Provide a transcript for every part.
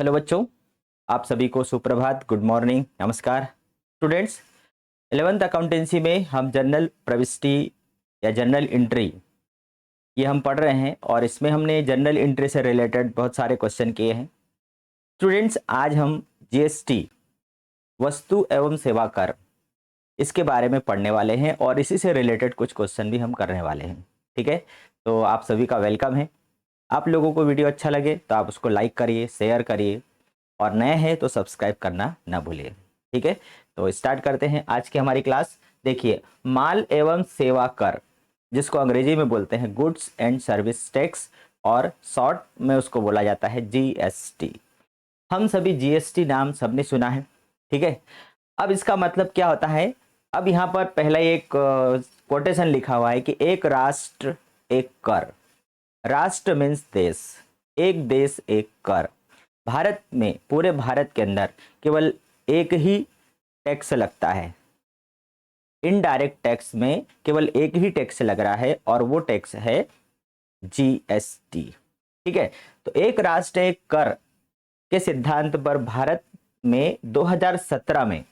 Hello बच्चों, आप सभी को सुप्रभात, गुड मॉर्निंग, नमस्कार। स्टूडेंट्स, 11th अकाउंटेंसी में हम जनरल प्रविष्टि या जनरल एंट्री ये हम पढ़ रहे हैं और इसमें हमने जनरल एंट्री से रिलेटेड बहुत सारे क्वेश्चन किए हैं। स्टूडेंट्स, आज हम जीएसटी वस्तु एवं सेवा कर इसके बारे में पढ़ने वाले हैं और इसी से रिलेटेड कुछ क्वेश्चन भी हम करने वाले हैं। ठीक है, तो आप सभी का वेलकम है। आप लोगों को वीडियो अच्छा लगे तो आप उसको लाइक करिए, शेयर करिए और नए हैं तो सब्सक्राइब करना ना भूलिए। ठीक है, तो स्टार्ट करते हैं आज की हमारी क्लास। देखिए, माल एवं सेवा कर, जिसको अंग्रेजी में बोलते हैं गुड्स एंड सर्विस टैक्स और शॉर्ट में उसको बोला जाता है जीएसटी। हम सभी जीएसटी नाम सबने सुना है। ठीक है, अब इसका मतलब क्या होता है। अब यहाँ पर पहला एक कोटेशन लिखा हुआ है कि एक राष्ट्र एक कर। राष्ट्र मीन्स देश, एक देश एक कर। भारत में, पूरे भारत के अंदर केवल एक ही टैक्स लगता है। इनडायरेक्ट टैक्स में केवल एक ही टैक्स लग रहा है और वो टैक्स है जीएसटी। ठीक है, तो एक राष्ट्र एक कर के सिद्धांत पर भारत में 2017 में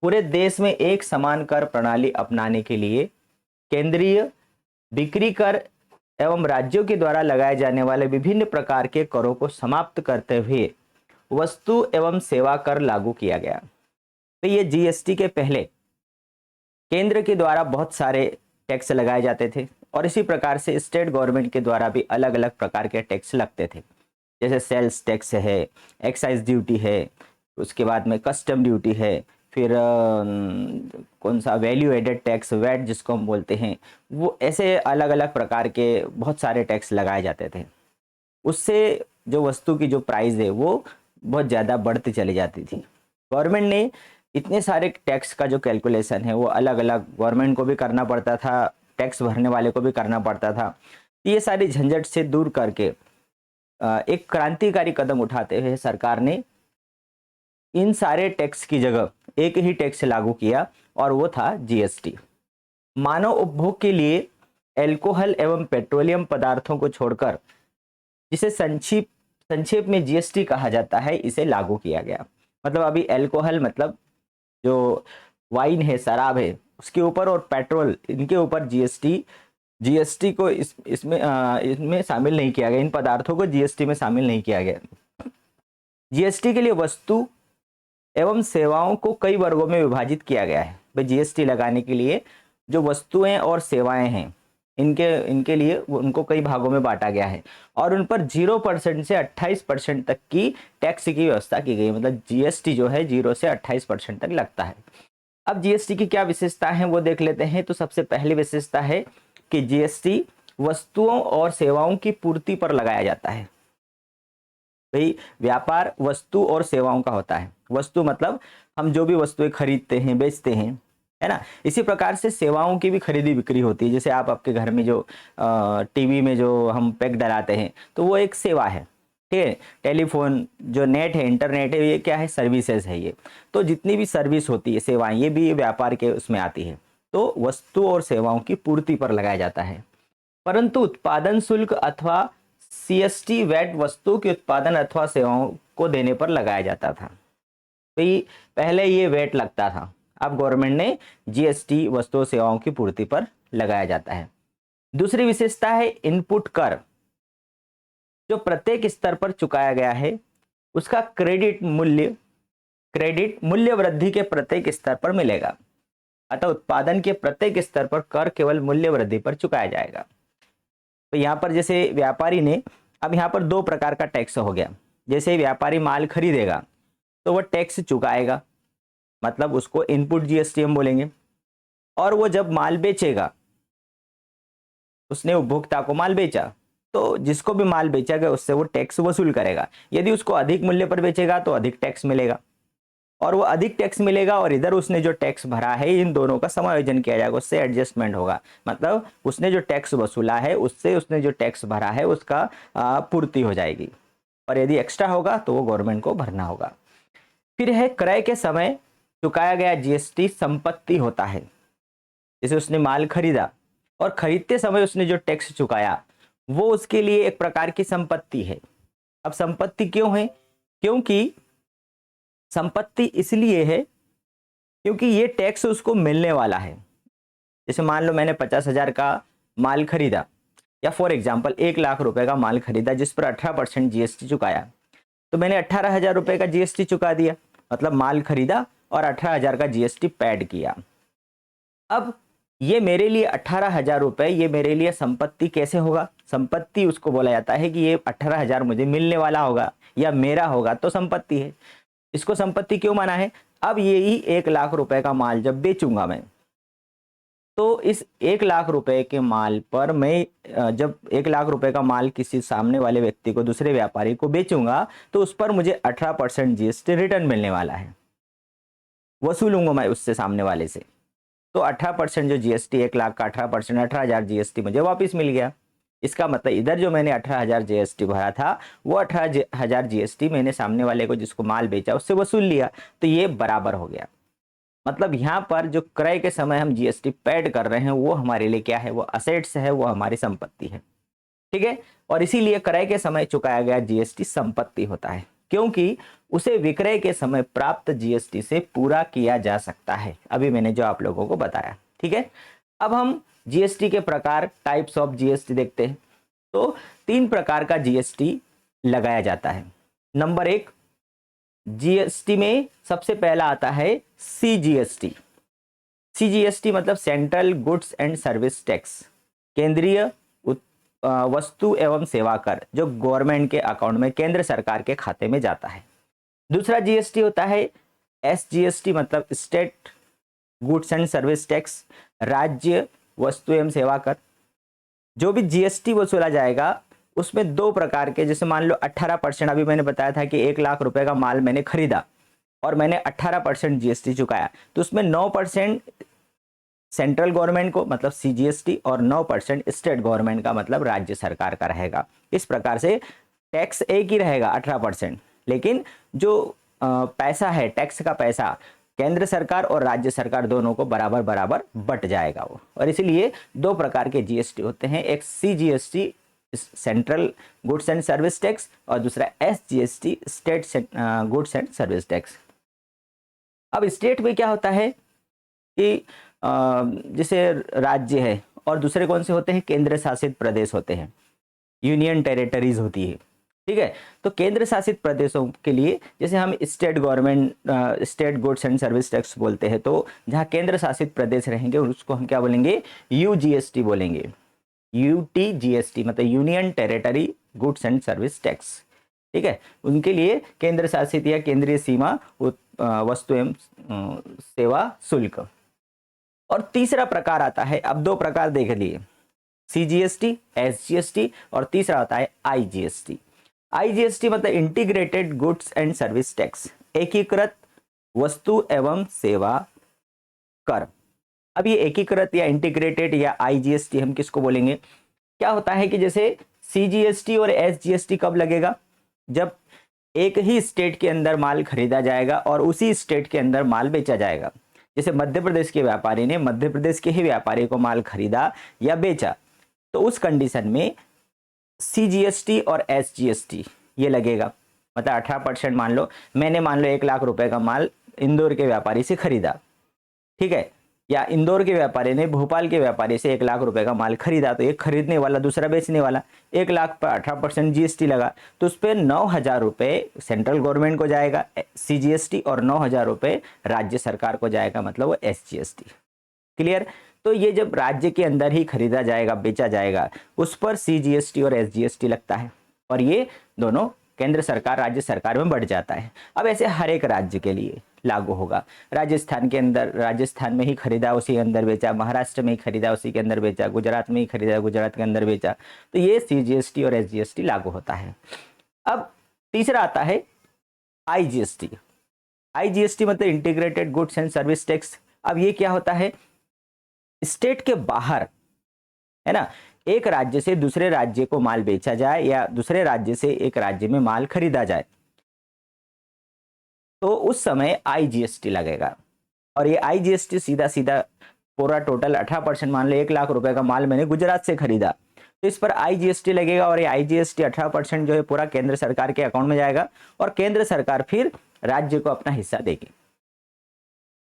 पूरे देश में एक समान कर प्रणाली अपनाने के लिए केंद्रीय बिक्री कर एवं राज्यों के द्वारा लगाए जाने वाले विभिन्न प्रकार के करों को समाप्त करते हुए वस्तु एवं सेवा कर लागू किया गया। तो ये जीएसटी के पहले केंद्र के द्वारा बहुत सारे टैक्स लगाए जाते थे और इसी प्रकार से स्टेट गवर्नमेंट के द्वारा भी अलग अलग प्रकार के टैक्स लगते थे। जैसे सेल्स टैक्स है, एक्साइज ड्यूटी है, उसके बाद में कस्टम ड्यूटी है, फिर कौन सा वैल्यू एडेड टैक्स, वैट जिसको हम बोलते हैं, वो ऐसे अलग अलग प्रकार के बहुत सारे टैक्स लगाए जाते थे। उससे जो वस्तु की जो प्राइस है वो बहुत ज़्यादा बढ़ती चली जाती थी। गवर्नमेंट ने इतने सारे टैक्स का जो कैलकुलेशन है वो अलग अलग गवर्नमेंट को भी करना पड़ता था, टैक्स भरने वाले को भी करना पड़ता था। ये सारी झंझट से दूर करके एक क्रांतिकारी कदम उठाते हुए सरकार ने इन सारे टैक्स की जगह एक ही टैक्स लागू किया और वो था जीएसटी। मानव उपभोग के लिए एल्कोहल एवं पेट्रोलियम पदार्थों को छोड़कर, जिसे संक्षेप में जीएसटी कहा जाता है, इसे लागू किया गया। मतलब अभी एल्कोहल मतलब जो वाइन है, शराब है, उसके ऊपर और पेट्रोल, इनके ऊपर जीएसटी को इसमें शामिल नहीं किया गया। इन पदार्थों को जीएसटी में शामिल नहीं किया गया। जीएसटी के लिए वस्तु एवं सेवाओं को कई वर्गों में विभाजित किया गया है। भाई, जीएसटी लगाने के लिए जो वस्तुएं और सेवाएं हैं, इनके लिए उनको कई भागों में बांटा गया है और उन पर 0% से 28% तक की टैक्स की व्यवस्था की गई है। मतलब जीएसटी जो है 0 से 28% तक लगता है। अब जीएसटी की क्या विशेषता है वो देख लेते हैं। तो सबसे पहली विशेषता है कि जीएसटी वस्तुओं और सेवाओं की पूर्ति पर लगाया जाता है। भाई, व्यापार वस्तु और सेवाओं का होता है। वस्तु मतलब हम जो भी वस्तुएं खरीदते हैं, बेचते हैं, है ना। इसी प्रकार से सेवाओं की भी खरीदी बिक्री होती है। जैसे आप आपके घर में जो टीवी में जो हम पैक डलाते हैं तो वो एक सेवा है। ठीक है, टेलीफोन, जो नेट है, इंटरनेट है, ये क्या है, सर्विसेज है ये। तो जितनी भी सर्विस होती है, सेवाएं, ये भी व्यापार के उसमें आती है। तो वस्तु और सेवाओं की पूर्ति पर लगाया जाता है। परंतु उत्पादन शुल्क अथवा सीएसटी वैट वस्तु के उत्पादन अथवा सेवाओं को देने पर लगाया जाता था। तो पहले ये वैट लगता था, अब गवर्नमेंट ने जीएसटी वस्तु सेवाओं की पूर्ति पर लगाया जाता है। दूसरी विशेषता है इनपुट कर, जो प्रत्येक स्तर पर चुकाया गया है उसका क्रेडिट मूल्य वृद्धि के प्रत्येक स्तर पर मिलेगा। अतः उत्पादन के प्रत्येक स्तर पर कर केवल मूल्य वृद्धि पर चुकाया जाएगा। तो यहाँ पर जैसे व्यापारी ने, अब यहाँ पर दो प्रकार का टैक्स हो गया। जैसे व्यापारी माल खरीदेगा तो वह टैक्स चुकाएगा, मतलब उसको इनपुट जीएसटी हम बोलेंगे। और वो जब माल बेचेगा, उसने उपभोक्ता को माल बेचा, तो जिसको भी माल बेचा गया उससे वो टैक्स वसूल करेगा। यदि उसको अधिक मूल्य पर बेचेगा तो अधिक टैक्स मिलेगा, और वो अधिक टैक्स मिलेगा और इधर उसने जो टैक्स भरा है, इन दोनों का समायोजन किया जाएगा, उससे एडजस्टमेंट होगा। मतलब उसने जो टैक्स वसूला है उससे उसने जो टैक्स भरा है उसका पूर्ति हो जाएगी, और यदि एक्स्ट्रा होगा तो वो गवर्नमेंट को भरना होगा। फिर है क्रय के समय चुकाया गया जीएसटी संपत्ति होता है। जैसे उसने माल खरीदा और खरीदते समय उसने जो टैक्स चुकाया वो उसके लिए एक प्रकार की संपत्ति है। अब संपत्ति क्यों है, क्योंकि संपत्ति इसलिए है क्योंकि ये टैक्स उसको मिलने वाला है। जैसे मान लो मैंने 50,000 का माल खरीदा, या फॉर एग्जाम्पल 1,00,000 रुपए का माल खरीदा जिस पर 18% जीएसटी चुकाया, तो मैंने 18,000 रुपए का जीएसटी चुका दिया, मतलब माल खरीदा और 18,000 का जीएसटी पैड किया। अब ये मेरे लिए 18,000 रुपए, ये मेरे लिए संपत्ति कैसे होगा? संपत्ति उसको बोला जाता है कि ये 18,000 मुझे मिलने वाला होगा या मेरा होगा तो संपत्ति है। इसको संपत्ति क्यों माना है? अब यही 1,00,000 रुपए का माल जब बेचूंगा मैं, तो इस 1,00,000 रुपए के माल पर मैं जब 1,00,000 रुपए का माल किसी सामने वाले व्यक्ति को, दूसरे व्यापारी को बेचूंगा, तो उस पर मुझे 18% जीएसटी रिटर्न मिलने वाला है, वसूलूंगा मैं उससे, सामने वाले से। तो 18% जो जीएसटी, 1,00,000 का 18%, 18,000 जीएसटी मुझे वापस मिल गया। इसका मतलब इधर जो मैंने 18,000 जीएसटी भरा था, वो 18,000 जीएसटी मैंने सामने वाले को, जिसको माल बेचा, उससे वसूल लिया, तो ये बराबर हो गया। मतलब यहाँ पर जो क्रय के समय हम जीएसटी पेड कर रहे हैं वो हमारे लिए क्या है? वो असेट्स है, वो हमारी संपत्ति है। ठीक है, और इसीलिए क्रय के समय चुकाया गया जीएसटी संपत्ति होता है, क्योंकि उसे विक्रय के समय प्राप्त जीएसटी से पूरा किया जा सकता है। अभी मैंने जो आप लोगों को बताया। ठीक है, अब हम जीएसटी के प्रकार, टाइप्स ऑफ जीएसटी देखते हैं। तो 3 प्रकार का जीएसटी लगाया जाता है। नंबर 1, जीएसटी में सबसे पहला आता है सीजीएसटी। सीजीएसटी मतलब central goods and service tax, केंद्रीय वस्तु एवं सेवा कर, जो गवर्नमेंट के अकाउंट में, केंद्र सरकार के खाते में जाता है। दूसरा जीएसटी होता है एसजीएसटी, मतलब state goods and service tax, राज्य वस्तु एवं सेवा कर। जो भी जीएसटी वसूला जाएगा उसमें 2 प्रकार के, जैसे मान लो 18%, अभी मैंने बताया था कि 1,00,000 रुपए का माल मैंने खरीदा और मैंने 18% जीएसटी चुकाया, तो उसमें 9% सेंट्रल गवर्नमेंट को, मतलब सीजीएसटी, और 9% स्टेट गवर्नमेंट का, मतलब राज्य सरकार का रहेगा। इस प्रकार से टैक्स एक ही रहेगा 18%, लेकिन जो पैसा है, टैक्स का पैसा, केंद्र सरकार और राज्य सरकार दोनों को बराबर बराबर बट जाएगा वो। और इसीलिए 2 प्रकार के जीएसटी होते हैं, एक CGST central goods and service tax, और दूसरा SGST state goods and service tax. अब स्टेट में क्या होता है कि जैसे राज्य है, और दूसरे कौन से होते हैं? केंद्र शासित प्रदेश होते हैं, यूनियन टेरिटरीज होती है। ठीक है, तो केंद्र शासित प्रदेशों के लिए जैसे हम state government, state goods and service tax बोलते हैं, तो जहाँ केंद्र शासित प्रदेश रहेंगे उसको हम क्या बोलेंगे? यूजीएसटी बोलेंगे। यूटीजीएसटी मतलब union territory goods and service tax. ठीक है, उनके लिए केंद्र शासित या केंद्रीय सीमा वस्तु एवं सेवा शुल्क। और तीसरा प्रकार आता है, अब 2 प्रकार देख लिए, सीजीएसटी, एसजीएसटी, और तीसरा आता है आईजीएसटी। आईजीएसटी मतलब integrated goods and service tax, एकीकृत वस्तु एवं सेवा कर। अब ये एकीकृत या इंटीग्रेटेड या आईजीएसटी हम किसको बोलेंगे? क्या होता है कि जैसे सीजीएसटी और एसजीएसटी कब लगेगा? जब एक ही स्टेट के अंदर माल खरीदा जाएगा और उसी स्टेट के अंदर माल बेचा जाएगा। जैसे मध्य प्रदेश के व्यापारी ने मध्य प्रदेश के ही व्यापारी को माल खरीदा या बेचा, तो उस कंडीशन में सीजीएसटी और एसजीएसटी ये लगेगा। मतलब 18% मान लो, मैंने मान लो 1,00,000 रुपए का माल इंदौर के व्यापारी से खरीदा, ठीक है, या इंदौर के व्यापारी ने भोपाल के व्यापारी से 1,00,000 रुपए का माल खरीदा, तो एक खरीदने वाला दूसरा बेचने वाला, 1,00,000 पर 18% जीएसटी लगा, तो उस पर 9,000 रुपये सेंट्रल गवर्नमेंट को जाएगा सीजीएसटी, और 9,000 रुपये राज्य सरकार को जाएगा, मतलब वो एसजीएसटी। क्लियर? तो ये जब राज्य के अंदर ही खरीदा जाएगा, बेचा जाएगा, उस पर सीजीएसटी और एसजीएसटी लगता है, और ये दोनों केंद्र सरकार राज्य सरकार में बढ़ जाता है। अब ऐसे हर एक राज्य के लिए लागू होगा। राजस्थान के अंदर राजस्थान में ही खरीदा, उसी के अंदर बेचा, महाराष्ट्र में ही खरीदा, उसी के अंदर बेचा, गुजरात में ही खरीदा, गुजरात के अंदर बेचा, तो ये सीजीएसटी और एसजीएसटी लागू होता है। अब तीसरा आता है आईजीएसटी। आईजीएसटी मतलब integrated goods and service tax. अब ये क्या होता है? स्टेट के बाहर, है ना, एक राज्य से दूसरे राज्य को माल बेचा जाए या दूसरे राज्य से एक राज्य में माल खरीदा जाए, तो उस समय आईजीएसटी लगेगा। और ये आईजीएसटी सीधा सीधा पूरा टोटल 18% मान लो, 1,00,000 रुपए का माल मैंने गुजरात से खरीदा, तो इस पर IGST लगेगा और ये IGST 18% जो है पूरा केंद्र सरकार के अकाउंट में जाएगा और केंद्र सरकार फिर राज्य को अपना हिस्सा देगी।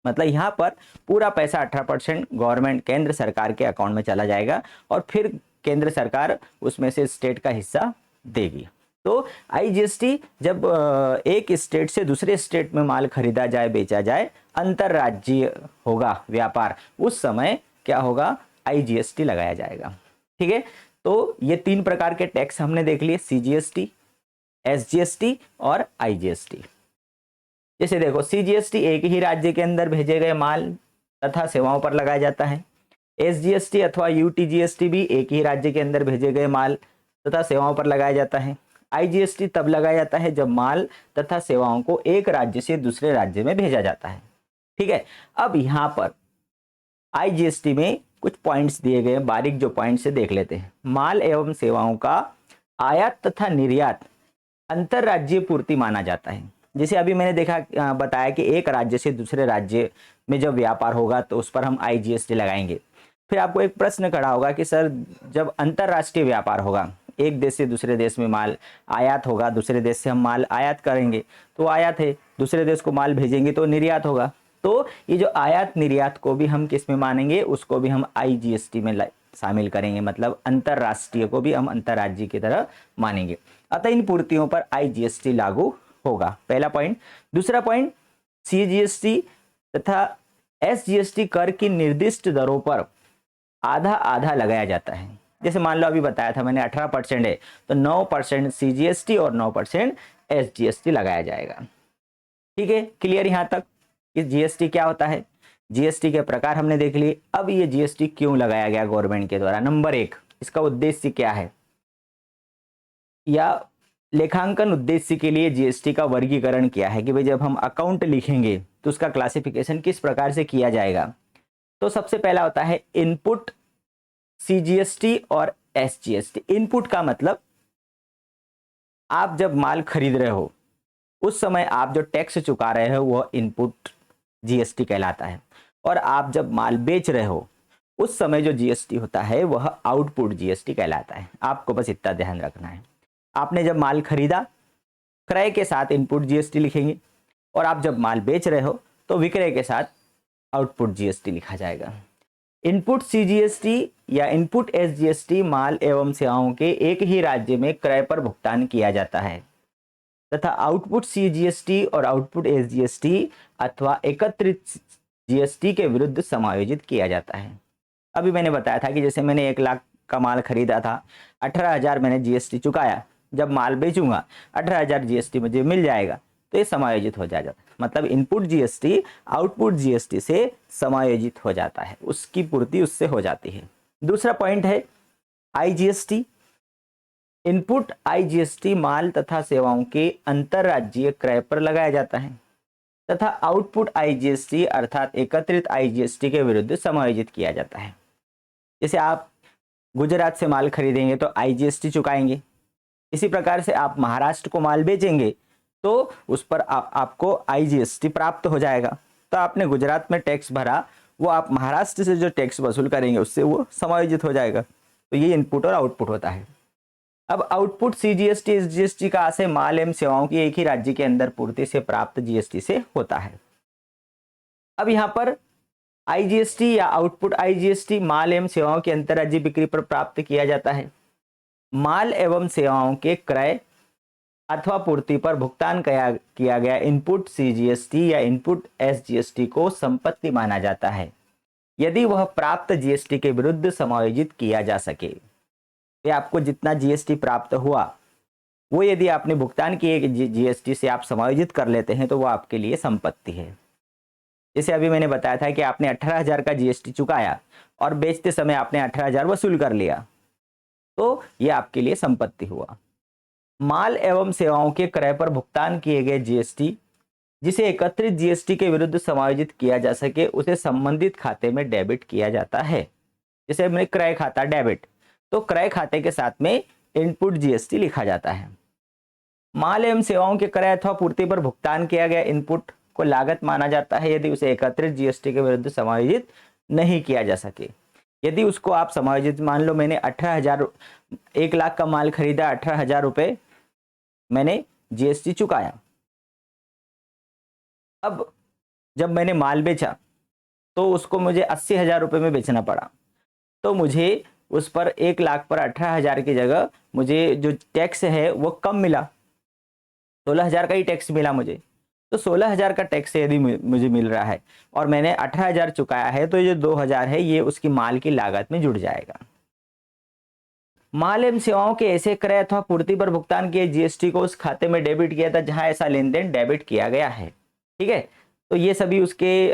मतलब यहाँ पर पूरा पैसा 18% गवर्नमेंट केंद्र सरकार के अकाउंट में चला जाएगा और फिर केंद्र सरकार उसमें से स्टेट का हिस्सा देगी। तो IGST जब एक स्टेट से दूसरे स्टेट में माल खरीदा जाए, बेचा जाए, अंतरराज्यीय होगा व्यापार, उस समय क्या होगा, IGST लगाया जाएगा। ठीक है, तो ये 3 प्रकार के टैक्स हमने देख लिए, CGST, SGST और IGST। जैसे देखो, CGST एक ही राज्य के अंदर भेजे गए माल तथा सेवाओं पर लगाया जाता है। SGST अथवा UTGST भी एक ही राज्य के अंदर भेजे गए माल तथा सेवाओं पर लगाया जाता है। IGST तब लगाया जाता है जब माल तथा सेवाओं को एक राज्य से दूसरे राज्य में भेजा जाता है। ठीक है, अब यहाँ पर IGST में कुछ पॉइंट्स दिए गए, बारीक जो पॉइंट्स से देख लेते हैं। माल एवं सेवाओं का आयात तथा निर्यात अंतरराज्यीय पूर्ति माना जाता है। जैसे अभी मैंने देखा बताया कि एक राज्य से दूसरे राज्य में जब व्यापार होगा तो उस पर हम IGST लगाएंगे। फिर आपको एक प्रश्न खड़ा होगा कि सर जब अंतरराष्ट्रीय व्यापार होगा, एक देश से दूसरे देश में माल आयात होगा, दूसरे देश से हम माल आयात करेंगे तो आयात है, दूसरे देश को माल भेजेंगे तो निर्यात होगा। तो ये जो आयात निर्यात को भी हम किस में मानेंगे, उसको भी हम IGST में शामिल करेंगे, मतलब अंतरराष्ट्रीय को भी हम अंतरराज्य की तरह मानेंगे। अतः इन पूर्तियों पर IGST लागू होगा, पहला पॉइंट। दूसरा पॉइंट, CGST तथा SGST कर की निर्दिष्ट दरों पर आधा आधा लगाया जाता है। जैसे मान लो अभी बताया था मैंने 18% है तो 9% CGST और 9% SGST लगाया जाएगा। ठीक है, क्लियर यहाँ तक कि GST क्या होता है, GST के प्रकार हमने देख लिए। अब ये GST क्यों लगाया गया गवर्नमेंट के द्वारा, नंबर 1, इसका उद्देश्य क्या है, या लेखांकन उद्देश्य के लिए GST का वर्गीकरण किया है कि भाई जब हम अकाउंट लिखेंगे तो उसका क्लासिफिकेशन किस प्रकार से किया जाएगा। तो सबसे पहला होता है इनपुट CGST और SGST। इनपुट का मतलब आप जब माल खरीद रहे हो उस समय आप जो टैक्स चुका रहे हो वह इनपुट GST कहलाता है, और आप जब माल बेच रहे हो उस समय जो GST होता है वह आउटपुट GST कहलाता है। आपको बस इतना ध्यान रखना है। आपने जब माल खरीदा, क्रय के साथ इनपुट GST लिखेंगे, और आप जब माल बेच रहे हो तो विक्रय के साथ आउटपुट GST लिखा जाएगा। इनपुट CGST या इनपुट SGST माल एवं सेवाओं के एक ही राज्य में क्रय पर भुगतान किया जाता है तथा आउटपुट CGST और आउटपुट SGST अथवा एकत्रित GST के विरुद्ध समायोजित किया जाता है। अभी मैंने बताया था कि जैसे मैंने 1 लाख का माल खरीदा था, 18,000 मैंने GST चुकाया, जब माल बेचूंगा 18,000 GST मुझे मिल जाएगा, तो ये समायोजित हो जाएगा। मतलब इनपुट GST आउटपुट GST से समायोजित हो जाता है, उसकी पूर्ति उससे हो जाती है। दूसरा पॉइंट है IGST। इनपुट IGST माल तथा सेवाओं के अंतरराज्यीय क्रय पर लगाया जाता है तथा आउटपुट IGST अर्थात एकत्रित IGST के विरुद्ध समायोजित किया जाता है। जैसे आप गुजरात से माल खरीदेंगे तो IGST चुकाएंगे, इसी प्रकार से आप महाराष्ट्र को माल बेचेंगे तो उस पर आपको IGST प्राप्त हो जाएगा। तो आपने गुजरात में टैक्स भरा, वो आप महाराष्ट्र से जो टैक्स वसूल करेंगे उससे वो समायोजित हो जाएगा। तो ये इनपुट और आउटपुट होता है। अब आउटपुट CGST SGST का आशय माल एवं सेवाओं की एक ही राज्य के अंदर पूर्ति से प्राप्त GST से होता है। अब यहाँ पर IGST या आउटपुट IGST माल एवं सेवाओं की अंतरराज्यीय बिक्री पर प्राप्त किया जाता है। माल एवं सेवाओं के क्रय अथवा पूर्ति पर भुगतान किया गया इनपुट CGST या इनपुट SGST को संपत्ति माना जाता है यदि वह प्राप्त GST के विरुद्ध समायोजित किया जा सके। तो आपको जितना GST प्राप्त हुआ वो यदि आपने भुगतान किए GST से आप समायोजित कर लेते हैं तो वो आपके लिए संपत्ति है। जैसे अभी मैंने बताया था कि आपने 18,000 का GST चुकाया और बेचते समय आपने 18,000 वसूल कर लिया, तो ये आपके लिए संपत्ति हुआ। माल एवं सेवाओं के क्रय पर भुगतान किए गए GST जिसे एकत्रित GST के विरुद्ध समायोजित किया जा सके उसे संबंधित खाते में डेबिट किया जाता है। जैसे मैंने क्रय खाता डेबिट, तो क्रय खाते के साथ में इनपुट GST लिखा जाता है। माल एवं सेवाओं के क्रय अथवा पूर्ति पर भुगतान किया गया इनपुट को लागत माना जाता है यदि उसे एकत्रित GST के विरुद्ध समायोजित नहीं किया जा सके। यदि उसको आप समायोजित, मान लो मैंने 18,000, 1 लाख का माल खरीदा, 18,000 रुपये मैंने जीएसटी चुकाया। अब जब मैंने माल बेचा तो उसको मुझे 80,000 रुपये में बेचना पड़ा, तो मुझे उस पर 1 लाख पर 18,000 की जगह मुझे जो टैक्स है वो कम मिला, 16,000 का ही टैक्स मिला मुझे। तो 16,000 का टैक्स यदि मुझे मिल रहा है और मैंने 18,000 चुकाया है, तो ये 2,000 है, ये उसकी माल की लागत में जुड़ जाएगा। माल एवं सेवाओं के ऐसे क्रय अथवा पूर्ति पर भुगतान किए जीएसटी को उस खाते में डेबिट किया था जहां ऐसा लेन देन डेबिट किया गया है। ठीक है, तो ये सभी उसके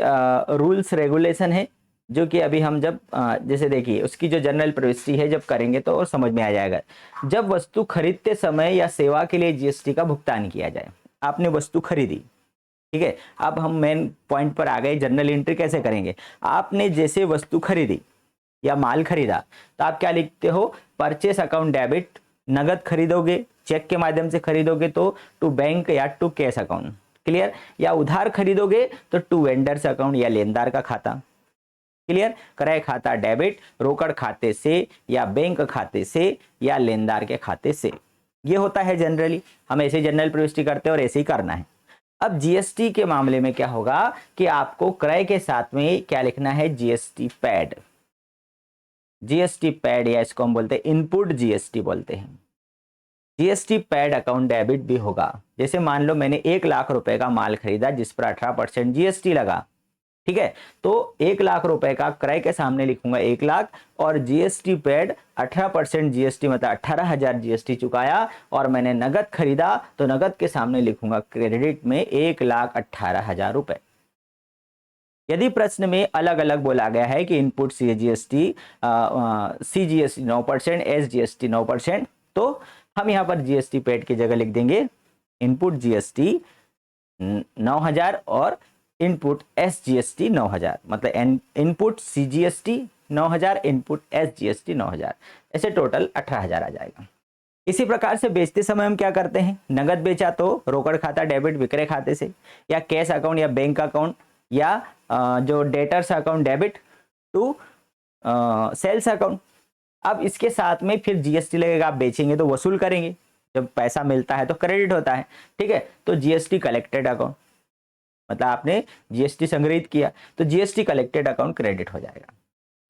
रूल्स रेगुलेशन है, जो कि अभी हम जब जैसे देखिए उसकी जो जनरल प्रविष्टि है जब करेंगे तो और समझ में आ जाएगा। जब वस्तु खरीदते समय या सेवा के लिए जीएसटी का भुगतान किया जाए। आपने वस्तु खरीदी, ठीक है, अब हम मेन पॉइंट पर आ गए, जनरल एंट्री कैसे करेंगे। आपने जैसे वस्तु खरीदी या माल खरीदा, तो आप क्या लिखते हो, परचेस अकाउंट डेबिट, नगद खरीदोगे, चेक के माध्यम से खरीदोगे तो टू बैंक या टू कैश अकाउंट, क्लियर, या उधार खरीदोगे तो टू वेंडर्स अकाउंट या लेनदार का खाता, क्लियर। क्रय खाता डेबिट, रोकड़ खाते से या बैंक खाते से या लेनदार के खाते से, ये होता है जनरली। हम ऐसे जनरल प्रविष्टि करते हैं और ऐसे ही करना है। अब जीएसटी के मामले में क्या होगा कि आपको क्रय के साथ में क्या लिखना है, जीएसटी पैड, जीएसटी पैड, या इसको हम बोलते हैं इनपुट जीएसटी बोलते हैं। जीएसटी पैड अकाउंट डेबिट भी होगा। जैसे मान लो मैंने 1 लाख रुपए का माल खरीदा जिस पर 18% जीएसटी लगा, ठीक है, तो 1 लाख रुपए का क्रय के सामने लिखूंगा 1 लाख, और जीएसटी पैड 18% जीएसटी मतलब 18,000 जीएसटी चुकाया, और मैंने नगद खरीदा तो नगद के सामने लिखूंगा क्रेडिट में 1,18,000 रुपए। यदि प्रश्न में अलग अलग बोला गया है कि इनपुट सीजीएसटी 9%, एसजीएसटी 9%, तो हम यहाँ पर जीएसटी पेड की जगह लिख देंगे इनपुट जीएसटी 9,000 और इनपुट एसजीएसटी 9,000, मतलब इनपुट सीजीएसटी 9,000, इनपुट एसजीएसटी 9,000, ऐसे टोटल 18,000 आ जाएगा। इसी प्रकार से बेचते समय हम क्या करते हैं, नगद बेचा तो रोकड़ खाता डेबिट विक्रय खाते से, या कैश अकाउंट या बैंक अकाउंट, या जो debtors account debit to sales account. अब इसके साथ में फिर जीएसटी लगेगा, आप बेचेंगे तो वसूल करेंगे, जब पैसा मिलता है तो क्रेडिट होता है, ठीक है, तो जीएसटी कलेक्टेड अकाउंट, मतलब आपने जीएसटी संग्रहित किया तो जीएसटी कलेक्टेड अकाउंट क्रेडिट हो जाएगा,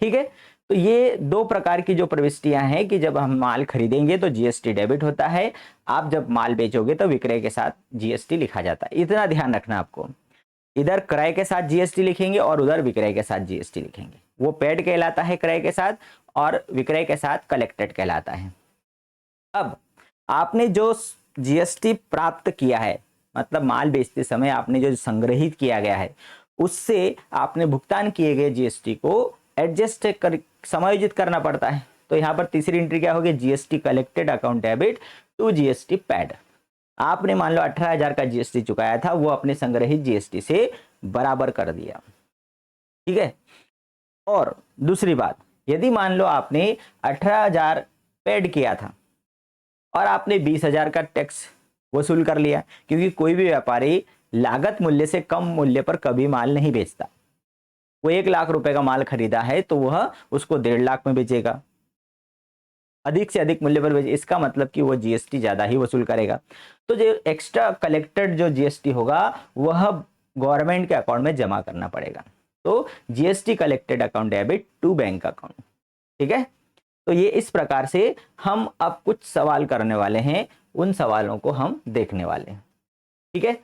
ठीक है। तो ये दो प्रकार की जो प्रविष्टियां हैं कि जब हम माल खरीदेंगे तो जीएसटी डेबिट होता है, आप जब माल बेचोगे तो विक्रय के साथ जीएसटी लिखा जाता है। इतना ध्यान रखना आपको, इधर क्रय के साथ जीएसटी लिखेंगे और उधर विक्रय के साथ जीएसटी लिखेंगे, वो पेड कहलाता है क्रय के साथ, और विक्रय के साथ कलेक्टेड कहलाता है। अब आपने जो जीएसटी प्राप्त किया है, मतलब माल बेचते समय आपने जो संग्रहित किया गया है, उससे आपने भुगतान किए गए जीएसटी को एडजस्ट कर समायोजित करना पड़ता है। तो यहाँ पर तीसरी एंट्री क्या होगी, GST collected account debit to GST paid. आपने मान लो 18,000 का जीएसटी चुकाया था, वो अपने संग्रहित जीएसटी से बराबर कर दिया, ठीक है। और दूसरी बात, यदि मान लो आपने 18,000 पेड किया था और आपने 20,000 का टैक्स वसूल कर लिया, क्योंकि कोई भी व्यापारी लागत मूल्य से कम मूल्य पर कभी माल नहीं बेचता। वो 1 लाख रुपए का माल खरीदा है तो वह उसको 1.5 लाख में बेचेगा, अधिक से अधिक मूल्य पर बेचे, इसका मतलब कि वो जीएसटी ज्यादा ही वसूल करेगा। तो जो एक्स्ट्रा कलेक्टेड जो जीएसटी होगा वह गवर्नमेंट के अकाउंट में जमा करना पड़ेगा। तो GST collected account debit to bank account, ठीक है। तो ये इस प्रकार से हम अब कुछ सवाल करने वाले हैं, उन सवालों को हम देखने वाले हैं, ठीक है।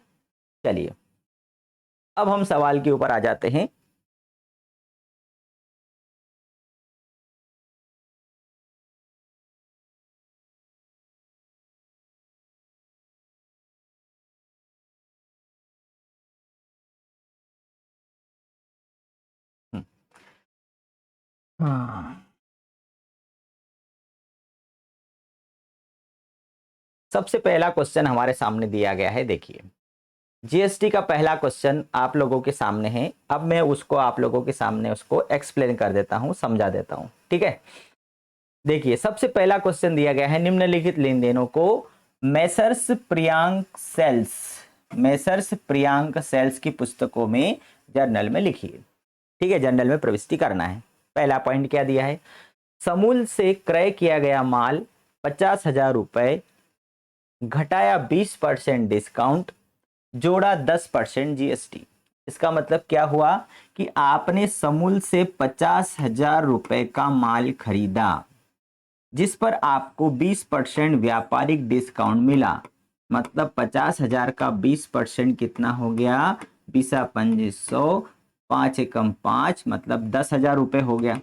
चलिए अब हम सवाल के ऊपर आ जाते हैं। हाँ, सबसे पहला क्वेश्चन हमारे सामने दिया गया है, देखिए जीएसटी का पहला क्वेश्चन आप लोगों के सामने है। अब मैं उसको आप लोगों के सामने उसको एक्सप्लेन कर देता हूं, समझा देता हूं, ठीक है। देखिए सबसे पहला क्वेश्चन दिया गया है, निम्नलिखित लेन देनों को मैसर्स प्रियांक सेल्स की पुस्तकों में जर्नल में लिखिए, ठीक है, जर्नल में प्रविष्टि करना है। पहला पॉइंट क्या दिया है, समूल से क्रय किया गया माल 50,000 रुपए घटाया 20% डिस्काउंट जोड़ा 10% जीएसटी। इसका मतलब क्या हुआ कि आपने समूल से 50,000 रुपए का माल खरीदा जिस पर आपको 20% व्यापारिक डिस्काउंट मिला। मतलब 50,000 का 20% कितना हो गया, 20,500, 5 एकम 5 मतलब 10,000 रुपए हो गया।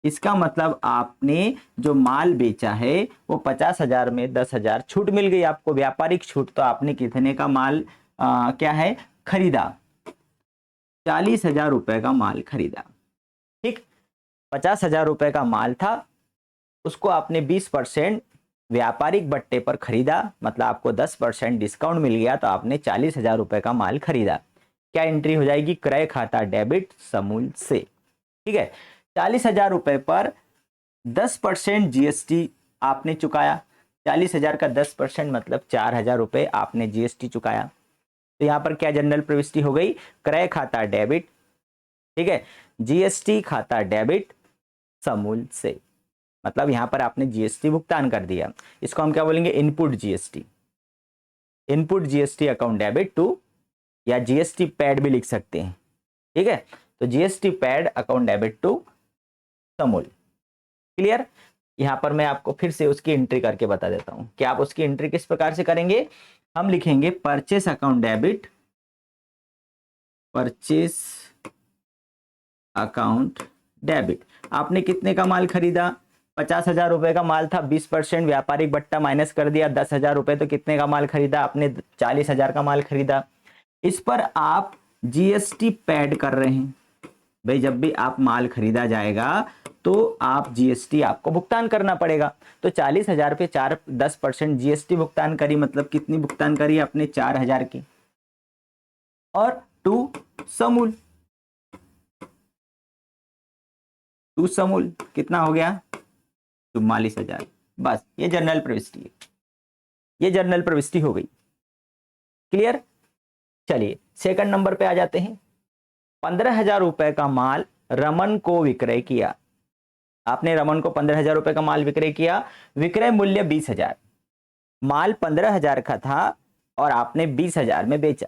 इसका मतलब आपने जो माल बेचा है वो 50,000 में 10,000 छूट मिल गई आपको, व्यापारिक छूट। तो आपने कितने का माल क्या है खरीदा, 40,000 रुपए का माल खरीदा। ठीक, 50,000 रुपए का माल था, उसको आपने 20% व्यापारिक बट्टे पर खरीदा, मतलब आपको 10% डिस्काउंट मिल गया, तो आपने 40,000 रुपए का माल खरीदा। क्या एंट्री हो जाएगी, क्रय खाता डेबिट समूल से। ठीक है, 40,000 रुपए पर 10% जीएसटी आपने चुकाया। 40,000 का 10% मतलब 4,000 रुपए आपने जीएसटी चुकाया। तो यहां पर क्या जनरल प्रविष्टि हो गई, क्रय खाता डेबिट, ठीक है, जीएसटी खाता डेबिट समूल से। मतलब यहां पर आपने जीएसटी भुगतान कर दिया। इसको हम क्या बोलेंगे, input GST. Input GST account debit to, या जीएसटी पैड भी लिख सकते हैं। ठीक है, तो GST paid account debit to समूल। क्लियर। यहां पर मैं आपको फिर से उसकी एंट्री करके बता देता हूं कि आप उसकी एंट्री किस प्रकार से करेंगे। हम लिखेंगे purchase account debit, purchase account debit. आपने कितने का माल खरीदा, 50,000 रुपए का माल था, 20% व्यापारिक बट्टा माइनस कर दिया, 10,000 रुपए, तो कितने का माल खरीदा आपने, 40,000 का माल खरीदा। इस पर आप जीएसटी पैड कर रहे हैं। भाई जब भी आप माल खरीदा जाएगा तो आप जीएसटी आपको भुगतान करना पड़ेगा। तो 40,000 पे 10% जीएसटी भुगतान करी, मतलब कितनी भुगतान करी आपने, 4,000 की। और टू समूल, टू समूल कितना हो गया, 44,000। बस ये जनरल प्रविष्टि है, ये जनरल प्रविष्टि हो गई। क्लियर। चलिए सेकंड नंबर पे आ जाते हैं। 15,000 रुपए का माल रमन को विक्रय किया। आपने रमन को 15,000 रुपए का माल विक्रय किया, विक्रय मूल्य 20,000। माल 15,000 का था और आपने 20,000 में बेचा।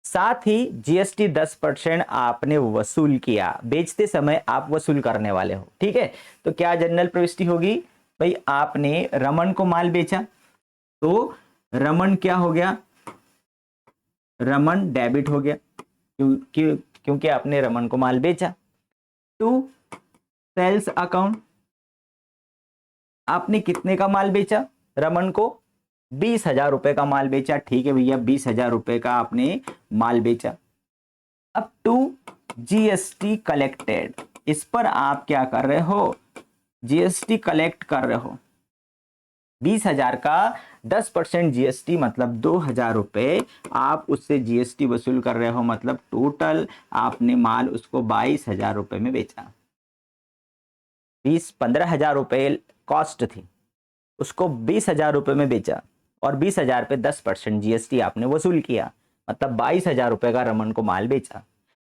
साथ ही जीएसटी 10% आपने वसूल किया, बेचते समय आप वसूल करने वाले हो। ठीक है, तो क्या जनरल प्रविष्टि होगी, भाई आपने रमन को माल बेचा तो रमन क्या हो गया, रमन डेबिट हो गया, क्योंकि आपने रमन को माल बेचा। टू सेल्स अकाउंट, आपने कितने का माल बेचा, रमन को 20,000 रुपए का माल बेचा। ठीक है भैया, 20,000 रुपए का आपने माल बेचा। अब टू जीएसटी कलेक्टेड, इस पर आप क्या कर रहे हो, जीएसटी कलेक्ट कर रहे हो। 20,000 का 10% जीएसटी मतलब 2,000 रुपए आप उससे जीएसटी वसूल कर रहे हो, मतलब टोटल आपने माल उसको 22,000 रुपए में बेचा। 15,000 रुपए कॉस्ट थी, उसको 20,000 रुपए में बेचा और 20,000 पे 10% जीएसटी आपने वसूल किया, मतलब 22,000 रुपए का रमन को माल बेचा।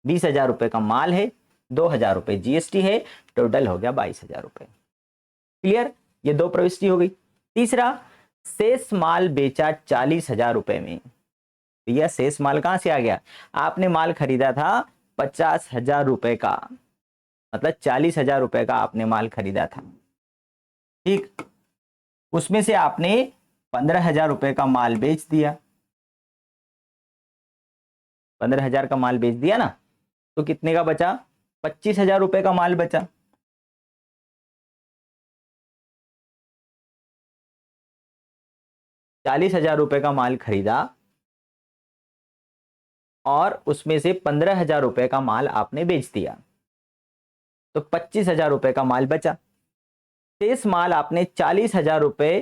20,000 रुपए का माल है, 2,000 रुपए जीएसटी है, टोटल हो गया 22,000 रुपए। क्लियर, ये दो प्रविष्टि हो गई। तीसरा, शेष माल बेचा 40,000 रुपए में। यह शेष माल कहां से आ गया, आपने माल खरीदा था 50,000 रुपए का, मतलब 40,000 रुपए का आपने माल खरीदा था। ठीक, उसमें से आपने 15,000 रुपए का माल बेच दिया, 15,000 का माल बेच दिया ना, तो कितने का बचा, 25,000 रुपए का माल बचा। ₹40,000 रुपए का माल खरीदा और उसमें से 15,000 रुपए का माल आपने बेच दिया, तो 25,000 रुपए का माल बचा। शेष माल आपने 40,000 रुपए,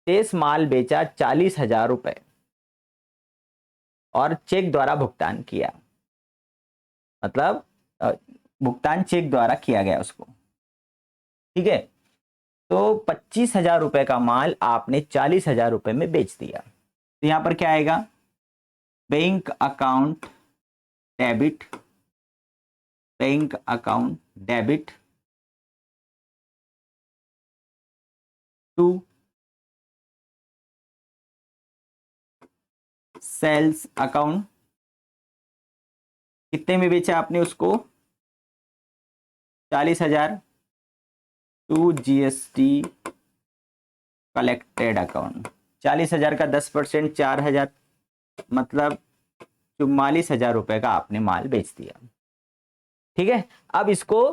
शेष माल बेचा 40,000 रुपए और चेक द्वारा भुगतान किया, मतलब भुगतान चेक द्वारा किया गया उसको। ठीक है, तो 25,000 रुपए का माल आपने 40,000 रुपए में बेच दिया। तो यहां पर क्या आएगा, bank account debit, bank account debit to sales account, कितने में बेचा आपने उसको, 40,000 टू जीएसटी कलेक्टेड अकाउंट। 40,000 का 10% 4,000, मतलब 44,000 रुपए का आपने माल बेच दिया। ठीक है, अब इसको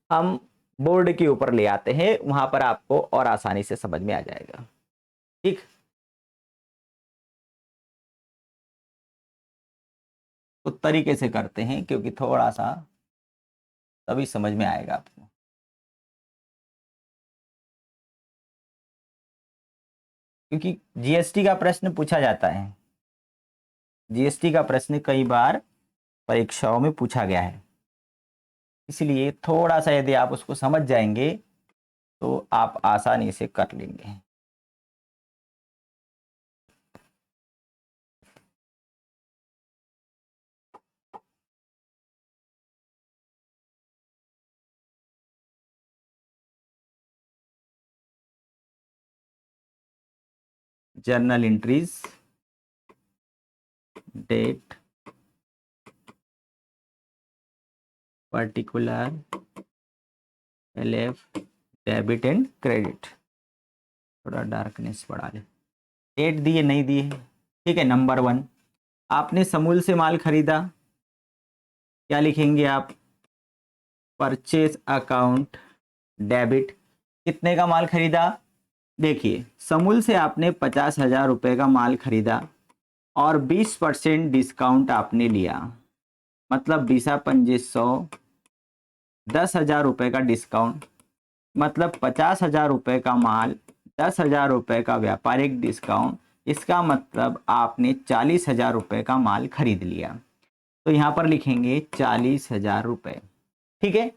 हम बोर्ड के ऊपर ले आते हैं, वहां पर आपको और आसानी से समझ में आ जाएगा। ठीक, तो तरीके से करते हैं क्योंकि थोड़ा सा तभी समझ में आएगा आपको। क्योंकि जीएसटी का प्रश्न पूछा जाता है, जीएसटी का प्रश्न कई बार परीक्षाओं में पूछा गया है, इसलिए थोड़ा सा यदि आप उसको समझ जाएंगे तो आप आसानी से कर लेंगे। Journal entries, date, particular, LF, debit and credit. थोड़ा डार्कनेस बढ़ा ले। डेट दिए नहीं दिए, ठीक है। नंबर 1, आपने समूल से माल खरीदा, क्या लिखेंगे आप, परचेज अकाउंट डेबिट। कितने का माल खरीदा, देखिए समूल से आपने 50,000 रुपए का माल खरीदा और 20% डिस्काउंट आपने लिया, मतलब 20,500, 10,000 रुपए का डिस्काउंट, मतलब 50,000 रुपए का माल, 10,000 रुपए का व्यापारिक डिस्काउंट, इसका मतलब आपने 40,000 रुपए का माल खरीद लिया। तो यहाँ पर लिखेंगे 40,000 रुपए। ठीक है,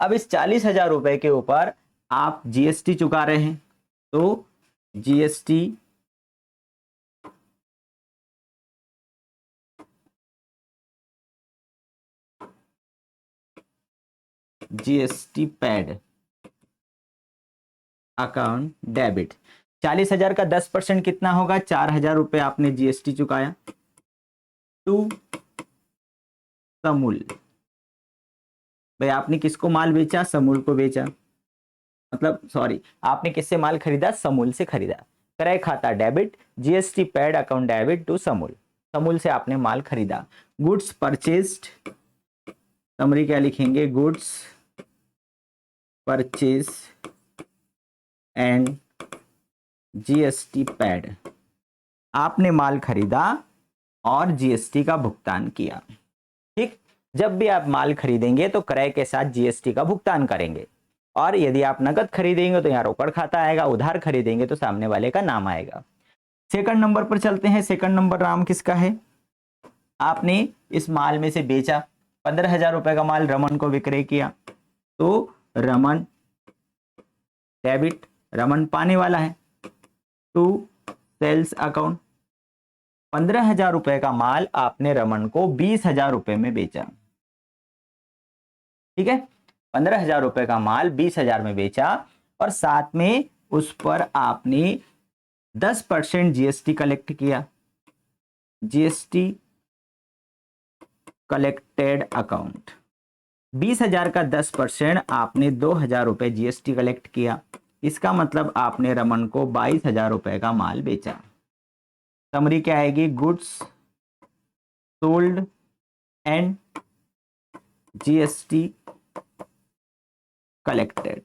अब इस 40,000 रुपए के ऊपर आप जीएसटी चुका रहे हैं, तो GST GST paid account debit. 40,000 का 10% कितना होगा, 4,000 रुपए आपने जीएसटी चुकाया टू समूल। भाई आपने किसको माल बेचा, समूल को बेचा, मतलब सॉरी, आपने किससे माल खरीदा, समूल से खरीदा। क्रय खाता debit, GST paid account debit to समूल, समूल से आपने माल खरीदा। गुड्स परचेज्ड, समरी क्या लिखेंगे, goods purchase and GST paid, आपने माल खरीदा और जीएसटी का भुगतान किया। ठीक, जब भी आप माल खरीदेंगे तो क्रय के साथ जीएसटी का भुगतान करेंगे, और यदि आप नकद खरीदेंगे तो यहाँ रोकड़ खाता आएगा, उधार खरीदेंगे तो सामने वाले का नाम आएगा। सेकंड नंबर पर चलते हैं। सेकंड नंबर नाम किसका है, आपने इस माल में से बेचा, 15,000 रुपए का माल रमन को विक्रय किया, तो रमन डेबिट, रमन पाने वाला है, टू सेल्स अकाउंट। 15,000 रुपए का माल आपने रमन को 20,000 रुपए में बेचा। ठीक है, 15,000 रुपए का माल 20,000 में बेचा, और साथ में उस पर आपने 10% जीएसटी कलेक्ट किया, जीएसटी कलेक्टेड अकाउंट। 20,000 का 10% आपने 2,000 रुपए जीएसटी कलेक्ट किया, इसका मतलब आपने रमन को 22,000 रुपए का माल बेचा। समरी क्या आएगी, goods sold and GST collected,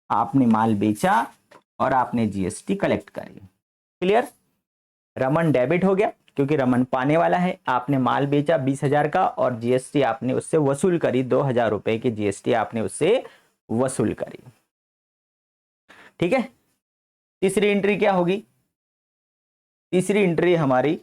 आपने माल बेचा और आपने जीएसटी कलेक्ट करी। क्लियर, रमन डेबिट हो गया क्योंकि रमन पाने वाला है, आपने माल बेचा 20,000 का और जीएसटी आपने उससे वसूल करी, 2,000 रुपए की जीएसटी आपने उससे वसूल करी। ठीक है, तीसरी एंट्री क्या होगी, तीसरी एंट्री हमारी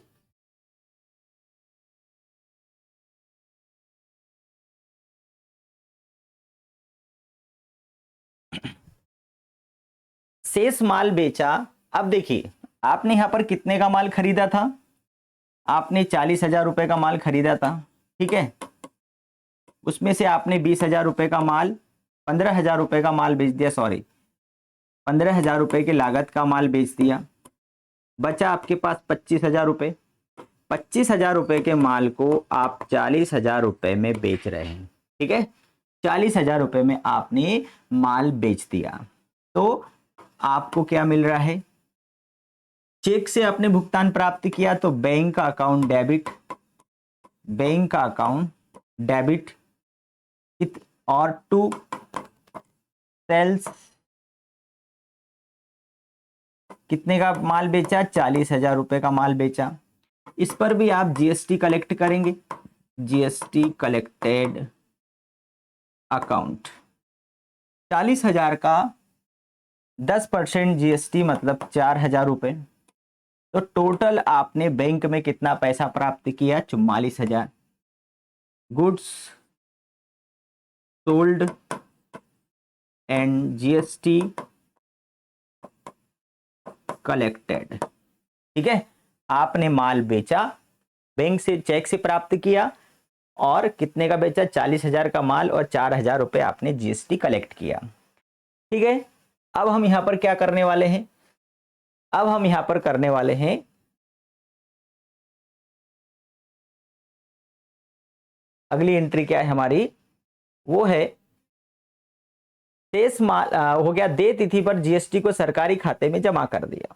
शेष माल बेचा। अब देखिए आपने यहां पर कितने का माल खरीदा था, आपने 40,000 रुपए का माल खरीदा था। ठीक है, उसमें से आपने 20,000 रुपये का माल, 15,000 रुपये का माल बेच दिया, सॉरी 15,000 रुपये की लागत का माल बेच दिया, बचा आपके पास 25,000 रुपये। 25,000 रुपये के माल को आप 40,000 रुपये में बेच रहे हैं, ठीक है। 40,000 रुपये में आपने माल बेच दिया, तो आपको क्या मिल रहा है? चेक से आपने भुगतान प्राप्त किया तो बैंक का अकाउंट डेबिट, बैंक का अकाउंट डेबिट, और टू सेल्स कितने का माल बेचा? 40,000 रुपये का माल बेचा। इस पर भी आप जीएसटी कलेक्ट करेंगे, जीएसटी कलेक्टेड अकाउंट। 40,000 का 10% जीएसटी मतलब 4,000 रुपये, तो टोटल आपने बैंक में कितना पैसा प्राप्त किया? 44,000। Goods sold and GST collected, ठीक है। आपने माल बेचा, बैंक से चेक से प्राप्त किया, और कितने का बेचा? 40,000 का माल, और 4,000 रुपये आपने जीएसटी कलेक्ट किया, ठीक है। अब हम यहां पर क्या करने वाले हैं? अब हम यहां पर करने वाले हैं अगली एंट्री क्या है हमारी? वो है शेष माल हो गया, दे तिथि पर जीएसटी को सरकारी खाते में जमा कर दिया,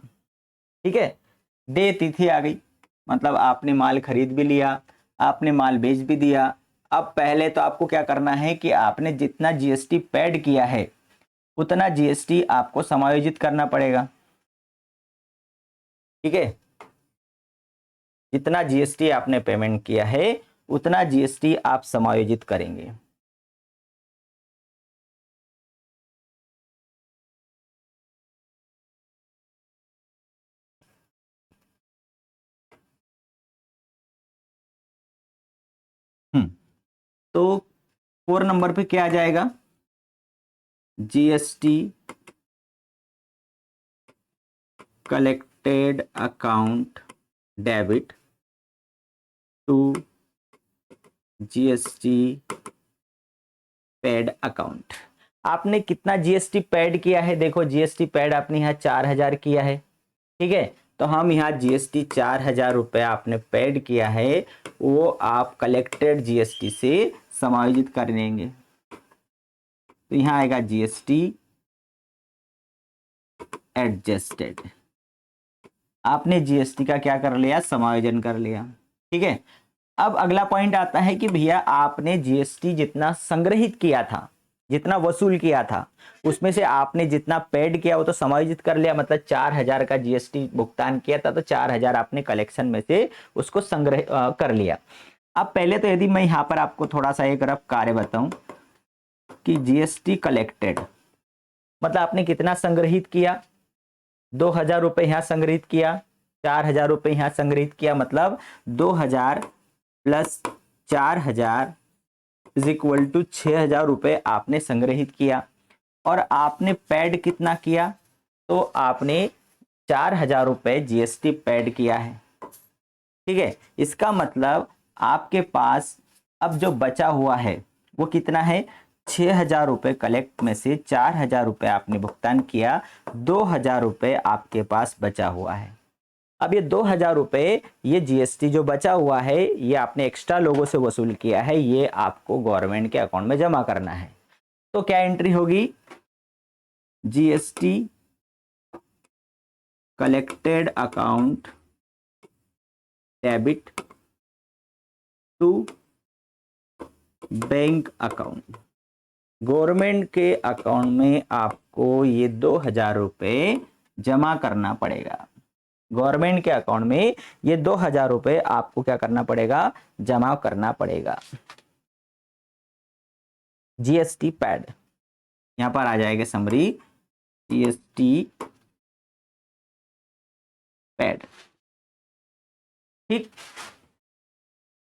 ठीक है। दे तिथि आ गई, मतलब आपने माल खरीद भी लिया, आपने माल बेच भी दिया। अब पहले तो आपको क्या करना है कि आपने जितना जीएसटी पेड किया है उतना जीएसटी आपको समायोजित करना पड़ेगा, ठीक है। जितना जीएसटी आपने पेमेंट किया है उतना जीएसटी आप समायोजित करेंगे। तो 4 नंबर पे क्या आ जाएगा? GST collected account debit to GST paid account. आपने कितना जीएसटी पेड किया है? देखो जीएसटी पेड आपने यहाँ 4,000 किया है, ठीक है। तो हम यहाँ जीएसटी 4,000 रुपये आपने पेड किया है, वो आप कलेक्टेड जीएसटी से समायोजित कर देंगे। तो यहाँ आएगा जीएसटी एडजस्टेड। आपने जीएसटी का क्या कर लिया? समायोजन कर लिया, ठीक है। अब अगला पॉइंट आता है कि भैया आपने जीएसटी जितना संग्रहित किया था, जितना वसूल किया था, उसमें से आपने जितना पेड किया वो तो समायोजित कर लिया, मतलब 4,000 का जीएसटी भुगतान किया था, तो 4,000 आपने कलेक्शन में से उसको संग्रह कर लिया। अब पहले तो यदि मैं यहाँ पर आपको थोड़ा सा एक रफ कार्य बताऊं कि जीएसटी कलेक्टेड मतलब आपने कितना संग्रहित किया? 2,000 रुपये यहाँ संग्रहित किया, 4,000 रुपये यहाँ संग्रहित किया, मतलब 2,000 प्लस 4,000 इज इक्वल टू 6,000 रुपये आपने संग्रहित किया। और आपने पेड कितना किया? तो आपने 4,000 रुपये जीएसटी पेड किया है, ठीक है। इसका मतलब आपके पास अब जो बचा हुआ है वो कितना है? 6,000 रुपये कलेक्ट में से 4,000 रुपये आपने भुगतान किया, 2,000 रुपये आपके पास बचा हुआ है। अब ये 2,000 रुपये, ये जीएसटी जो बचा हुआ है ये आपने एक्स्ट्रा लोगों से वसूल किया है, ये आपको गवर्नमेंट के अकाउंट में जमा करना है। तो क्या एंट्री होगी? GST collected account debit to bank account. Government के अकाउंट में आपको ये 2,000 रुपये जमा करना पड़ेगा। गवर्नमेंट के अकाउंट में ये 2,000 रुपये आपको क्या करना पड़ेगा? जमा करना पड़ेगा। जीएसटी पैड यहां पर आ जाएगा समरी, जीएसटी पैड, ठीक।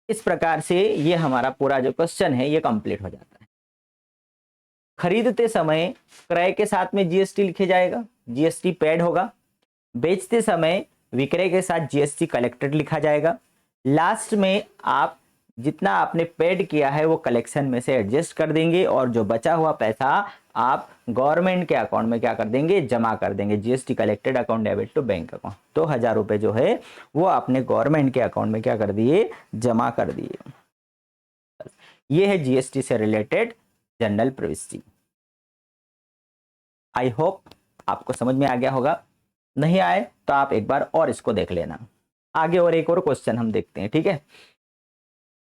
इस प्रकार से ये हमारा पूरा जो क्वेश्चन है ये कंप्लीट हो जाता है। खरीदते समय क्रय के साथ में जीएसटी लिखे जाएगा, जीएसटी पेड होगा। बेचते समय विक्रय के साथ जीएसटी कलेक्टेड लिखा जाएगा। लास्ट में आप जितना आपने पेड किया है वो कलेक्शन में से एडजस्ट कर देंगे और जो बचा हुआ पैसा आप गवर्नमेंट के अकाउंट में क्या कर देंगे, जमा कर देंगे। GST collected account debit to bank account. 2,000 रुपये जो है वो आपने गवर्नमेंट के अकाउंट में क्या कर दिए, जमा कर दिए। ये है जीएसटी से रिलेटेड जनरल प्रविष्टि। आई होप आपको समझ में आ गया होगा। नहीं आए तो आप एक बार और इसको देख लेना। आगे और एक और क्वेश्चन हम देखते हैं, ठीक है।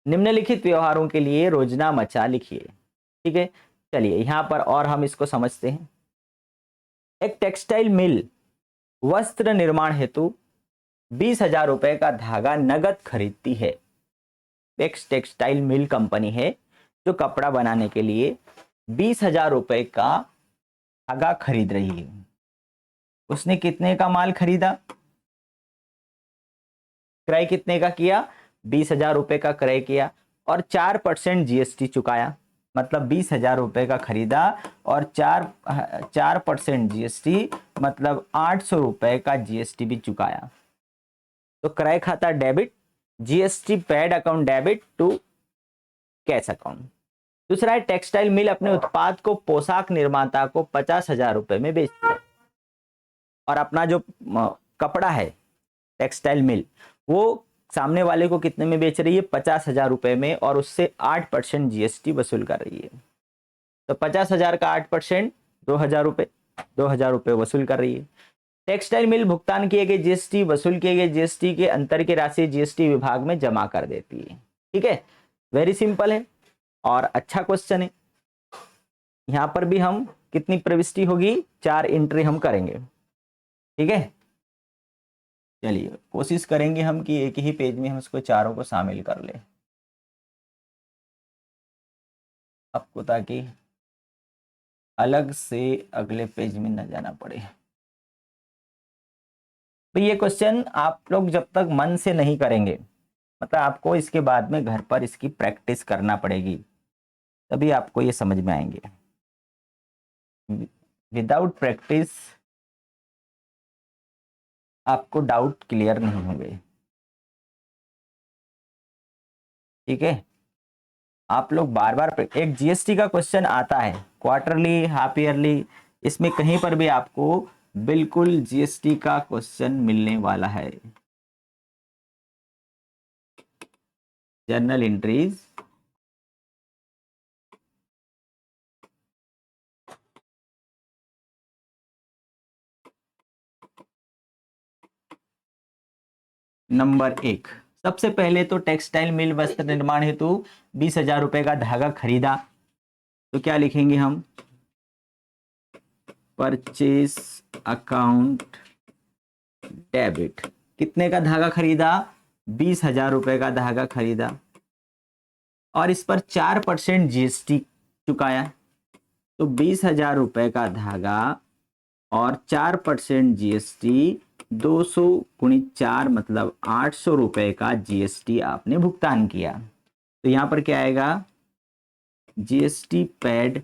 निम्नलिखित व्यवहारों के लिए रोजनामचा लिखिए, ठीक है। चलिए यहां पर और हम इसको समझते हैं। एक टेक्सटाइल मिल वस्त्र निर्माण हेतु 20,000 रुपए का धागा नगद खरीदती है। एक टेक्सटाइल मिल कंपनी है जो कपड़ा बनाने के लिए 20,000 रुपए का धागा खरीद रही है। उसने कितने का माल खरीदा, क्रय कितने का किया, 20,000 रुपए का क्रय किया और 4% जीएसटी चुकाया। मतलब 20,000 रुपए का खरीदा और 4% जीएसटी, मतलब 800 रुपए का जीएसटी भी चुकाया। तो क्रय खाता debit, GST paid account debit to cash account. दूसरा है टेक्सटाइल मिल अपने उत्पाद को पोशाक निर्माता को 50,000 रुपए में बेचती है और अपना जो कपड़ा है टेक्सटाइल मिल वो सामने वाले को कितने में बेच रही है, 50,000 रुपए में, और उससे 8% जीएसटी वसूल कर रही है। तो 50,000 का 8% 2,000 रुपए, 2,000 रुपए वसूल कर रही है। टेक्सटाइल मिल भुगतान किए गए जीएसटी, वसूल किए गए जीएसटी के अंतर की राशि जीएसटी विभाग में जमा कर देती है। ठीक है, वेरी सिंपल है और अच्छा क्वेश्चन है। यहां पर भी हम कितनी प्रविष्टि होगी, 4 एंट्री हम करेंगे। ठीक है, चलिए कोशिश करेंगे हम कि एक ही पेज में हम इसको चारों को शामिल कर ले आपको, ताकि अलग से अगले पेज में न जाना पड़े। तो ये क्वेश्चन आप लोग जब तक मन से नहीं करेंगे, मतलब आपको इसके बाद में घर पर इसकी प्रैक्टिस करना पड़ेगी, तभी आपको ये समझ में आएंगे। विदाउट प्रैक्टिस आपको डाउट क्लियर नहीं होंगे। ठीक है, आप लोग बार बार एक जीएसटी का क्वेश्चन आता है क्वार्टरली, हाफ ईयरली, इसमें कहीं पर भी आपको बिल्कुल जीएसटी का क्वेश्चन मिलने वाला है। जर्नल एंट्रीज, नंबर 1, सबसे पहले तो टेक्सटाइल मिल वस्त्र निर्माण हेतु 20,000 रुपए का धागा खरीदा। तो क्या लिखेंगे हम, परचेस अकाउंट डेबिट। कितने का धागा खरीदा, 20,000 रुपए का धागा खरीदा और इस पर 4% जीएसटी चुकाया। तो 20,000 रुपए का धागा और 4% जीएसटी, 200 गुणित 4 मतलब 800 रुपए का जीएसटी आपने भुगतान किया। तो यहां पर क्या आएगा, जीएसटी पेड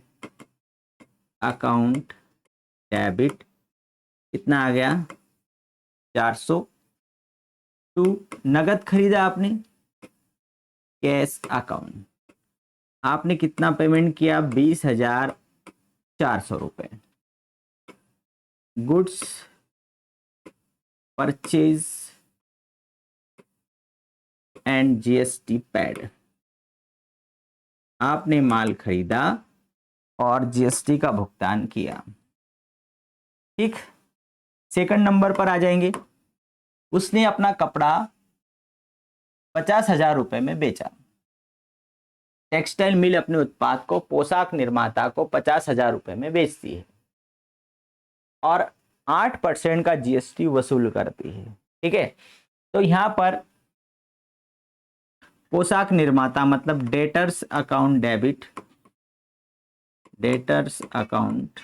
अकाउंट डेबिट, कितना आ गया, 400 टू नगद खरीदा आपने कैश अकाउंट, आपने कितना पेमेंट किया, 20,400 रुपए। Goods purchase and GST paid, आपने माल खरीदा और जीएसटी का भुगतान किया। ठीक, सेकंड नंबर पर आ जाएंगे। उसने अपना कपड़ा 50,000 रुपए में बेचा। टेक्सटाइल मिल अपने उत्पाद को पोशाक निर्माता को 50,000 रुपए में बेचती है और 8% का जीएसटी वसूल करती है। ठीक है, तो यहां पर पोशाक निर्माता मतलब debtors account debit, debtors account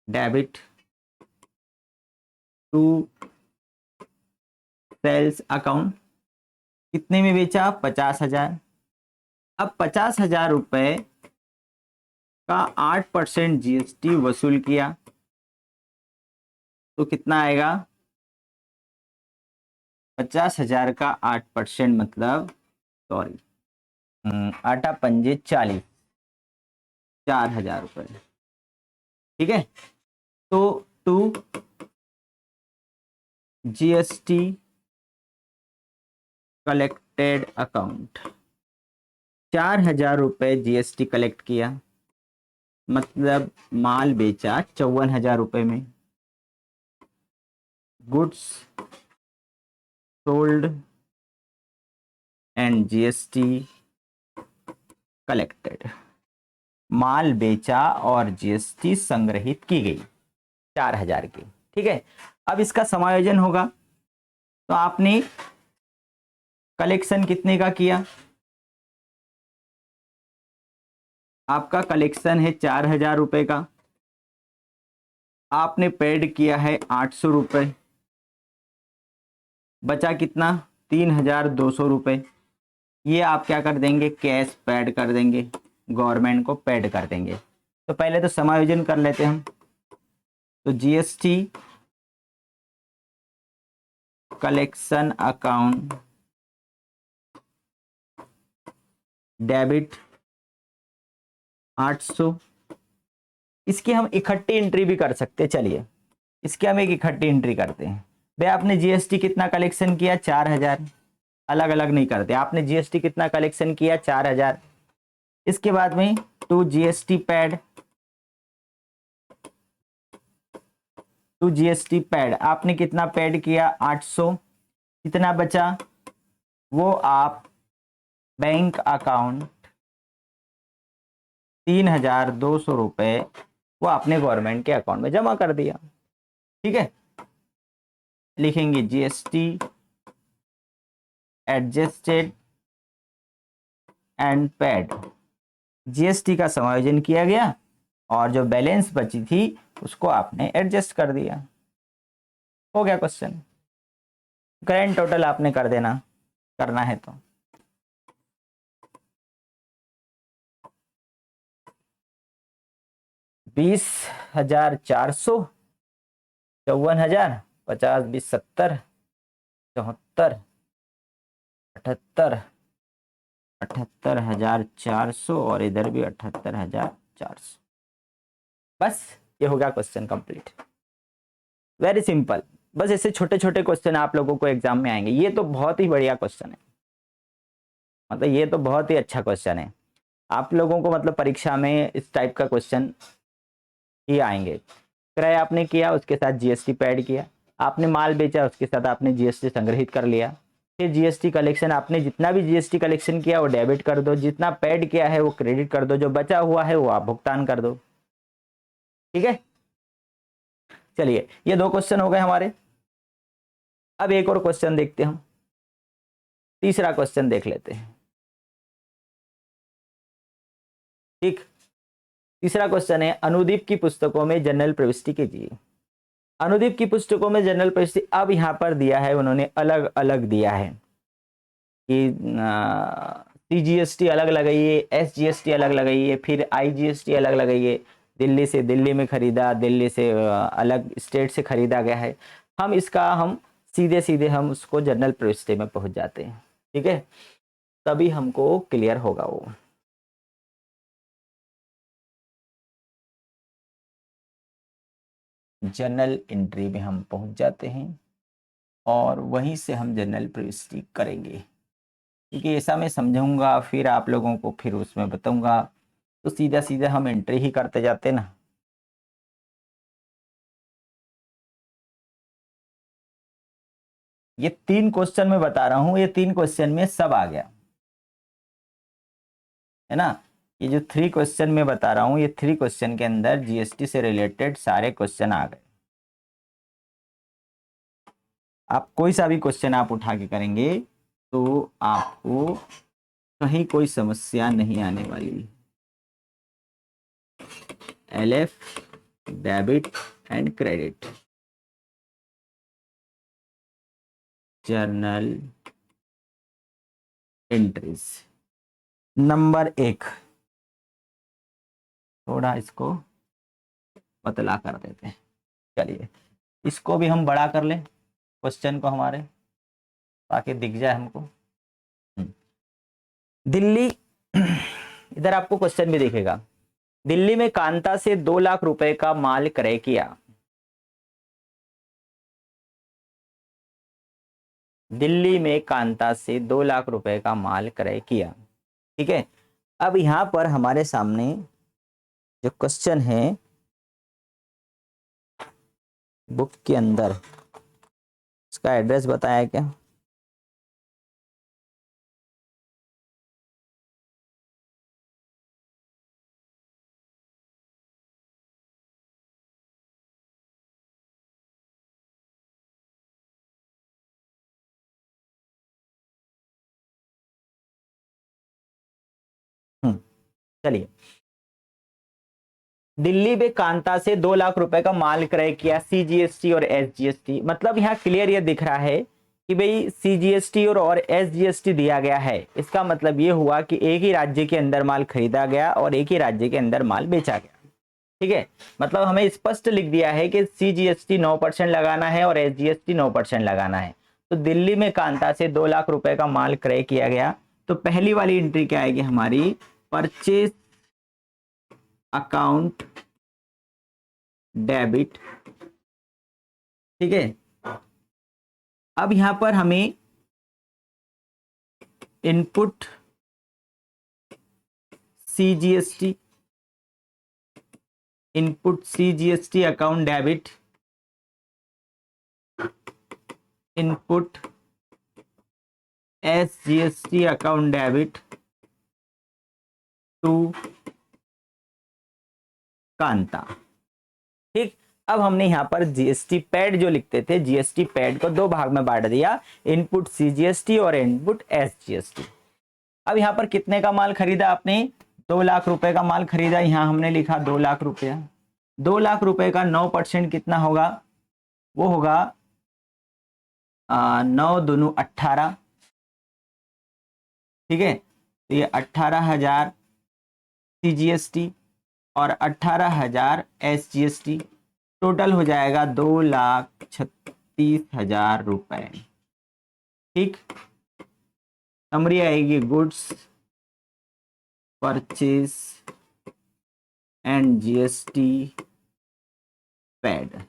debit to sales account, कितने में बेचा, 50,000। अब 50,000 रुपए का 8% जीएसटी वसूल किया तो कितना आएगा, 50,000 का 8% मतलब, सॉरी आटा पंजे 40, 4,000 रुपये। ठीक है, तो टू जीएसटी कलेक्टेड अकाउंट, 4,000 रुपये जीएसटी कलेक्ट किया, मतलब माल बेचा 54,000 रुपये में, goods sold and GST collected, माल बेचा और जीएसटी संग्रहित की गई 4,000 की। ठीक है, अब इसका समायोजन होगा, तो आपने कलेक्शन कितने का किया, आपका कलेक्शन है 4,000 रुपये का, आपने पेड किया है 800 रुपये, बचा कितना 3,200 रुपये। ये आप क्या कर देंगे, कैश पेड कर देंगे, गवर्नमेंट को पेड कर देंगे। तो पहले तो समायोजन कर लेते हैं हम। तो जीएसटी कलेक्शन अकाउंट डेबिट 800, इसकी हम इकट्ठी एंट्री भी कर सकते हैं। चलिए इसकी हम एक इकट्ठी एंट्री करते हैं। भाई आपने जीएसटी कितना कलेक्शन किया, 4,000, अलग अलग नहीं करते, आपने जीएसटी कितना कलेक्शन किया, 4,000। इसके बाद में to GST paid, to GST paid आपने कितना पेड किया, 800, कितना बचा वो आप बैंक अकाउंट 3,200 रुपये वो आपने गवर्नमेंट के अकाउंट में जमा कर दिया। ठीक है, लिखेंगे GST adjusted and paid, GST का समायोजन किया गया और जो बैलेंस बची थी उसको आपने एडजस्ट कर दिया। हो गया क्वेश्चन। ग्रैंड टोटल आपने कर देना, करना है तो। बीस 1,400, 54,000, 50, 20, 70, 74, 78, 78,400 और इधर भी 78,400। बस ये हो गया क्वेश्चन कंप्लीट। Very simple. बस ऐसे छोटे छोटे क्वेश्चन आप लोगों को एग्जाम में आएंगे। ये तो बहुत ही बढ़िया क्वेश्चन है, मतलब ये तो बहुत ही अच्छा क्वेश्चन है। आप लोगों को मतलब परीक्षा में इस टाइप का क्वेश्चन ही आएंगे। क्रय आपने किया, उसके साथ जीएसटी पेड किया, आपने माल बेचा, उसके साथ आपने जीएसटी संग्रहित कर लिया, फिर जीएसटी कलेक्शन, आपने जितना भी जीएसटी कलेक्शन किया वो डेबिट कर दो, जितना पेड किया है वो क्रेडिट कर दो, जो बचा हुआ है वो आप भुगतान कर दो। ठीक है, चलिए ये दो क्वेश्चन हो गए हमारे। अब एक और क्वेश्चन देखते हैं हम, तीसरा क्वेश्चन देख लेते हैं। ठीक, तीसरा क्वेश्चन है अनुदीप की पुस्तकों में जनरल प्रविष्टि कीजिए। अनुदीप की पुस्तकों में जनरल प्रविष्टि अब यहाँ पर दिया है, उन्होंने अलग अलग दिया है कि सीजीएसटी अलग लगाइए, एसजीएसटी अलग लगाइए, फिर आईजीएसटी अलग लगाइए। दिल्ली से, दिल्ली में खरीदा, दिल्ली से अलग स्टेट से खरीदा गया है। हम सीधे सीधे हम उसको जनरल प्रविष्टि में पहुंच जाते हैं। ठीक है, तभी हमको क्लियर होगा वो। जनरल एंट्री में हम पहुंच जाते हैं और वहीं से हम जनरल प्रविष्टि करेंगे, क्योंकि ऐसा मैं समझाऊंगा फिर आप लोगों को, फिर उसमें बताऊंगा, तो सीधा सीधा हम एंट्री ही करते जाते ना। ये 3 क्वेश्चन मैं बता रहा हूं, ये 3 क्वेश्चन में सब आ गया है ना। ये जो 3 क्वेश्चन मैं बता रहा हूं, ये 3 क्वेश्चन के अंदर जीएसटी से रिलेटेड सारे क्वेश्चन आ गए। आप कोई सा भी क्वेश्चन आप उठा के करेंगे तो आपको कहीं कोई समस्या नहीं आने वाली। LF, debit and credit, journal entries. Number 1, थोड़ा इसको पतला कर देते हैं। चलिए इसको भी हम बड़ा कर लें क्वेश्चन को हमारे, ताकि दिख जाए हमको। दिल्ली इधर आपको क्वेश्चन भी दिखेगा, दिल्ली में कांता से 2 लाख रुपए का माल क्रय किया। दिल्ली में कांता से 2 लाख रुपए का माल क्रय किया। ठीक है, अब यहां पर हमारे सामने जो क्वेश्चन है बुक के अंदर, इसका एड्रेस बताया क्या? चलिए, दिल्ली में कांता से 2 लाख रुपए का माल क्रय किया, सीजीएसटी और एसजीएसटी। मतलब यहाँ क्लियर ये दिख रहा है कि भाई सीजीएसटी और एसजीएसटी दिया गया है। इसका मतलब ये हुआ कि एक ही राज्य के अंदर माल खरीदा गया और एक ही राज्य के अंदर माल बेचा गया। ठीक है, मतलब हमें स्पष्ट लिख दिया है कि सीजीएसटी 9% लगाना है और एसजीएसटी 9% लगाना है। तो दिल्ली में कांता से 2 लाख रुपए का माल क्रय किया गया, तो पहली वाली एंट्री क्या आएगी हमारी? Purchase account debit. ठीक है, अब यहां पर हमें input CGST, input CGST account debit, input SGST account debit to Kanta. ठीक, अब हमने यहां पर जीएसटी पैड जो लिखते थे, जीएसटी पैड को 2 भाग में बांट दिया, इनपुट सीजीएसटी और इनपुट एसजीएसटी। अब यहां पर कितने का माल खरीदा आपने? 2 लाख रुपए का माल खरीदा। यहां हमने लिखा 2 लाख रुपया। 2 लाख रुपए का 9% कितना होगा? वो होगा 9 दूनी 18। ठीक है, तो ये 18,000 सीजीएसटी और 18,000 एसजीएसटी, टोटल हो जाएगा 2,36,000 रुपए। ठीक, समरी आएगी goods purchase and GST paid.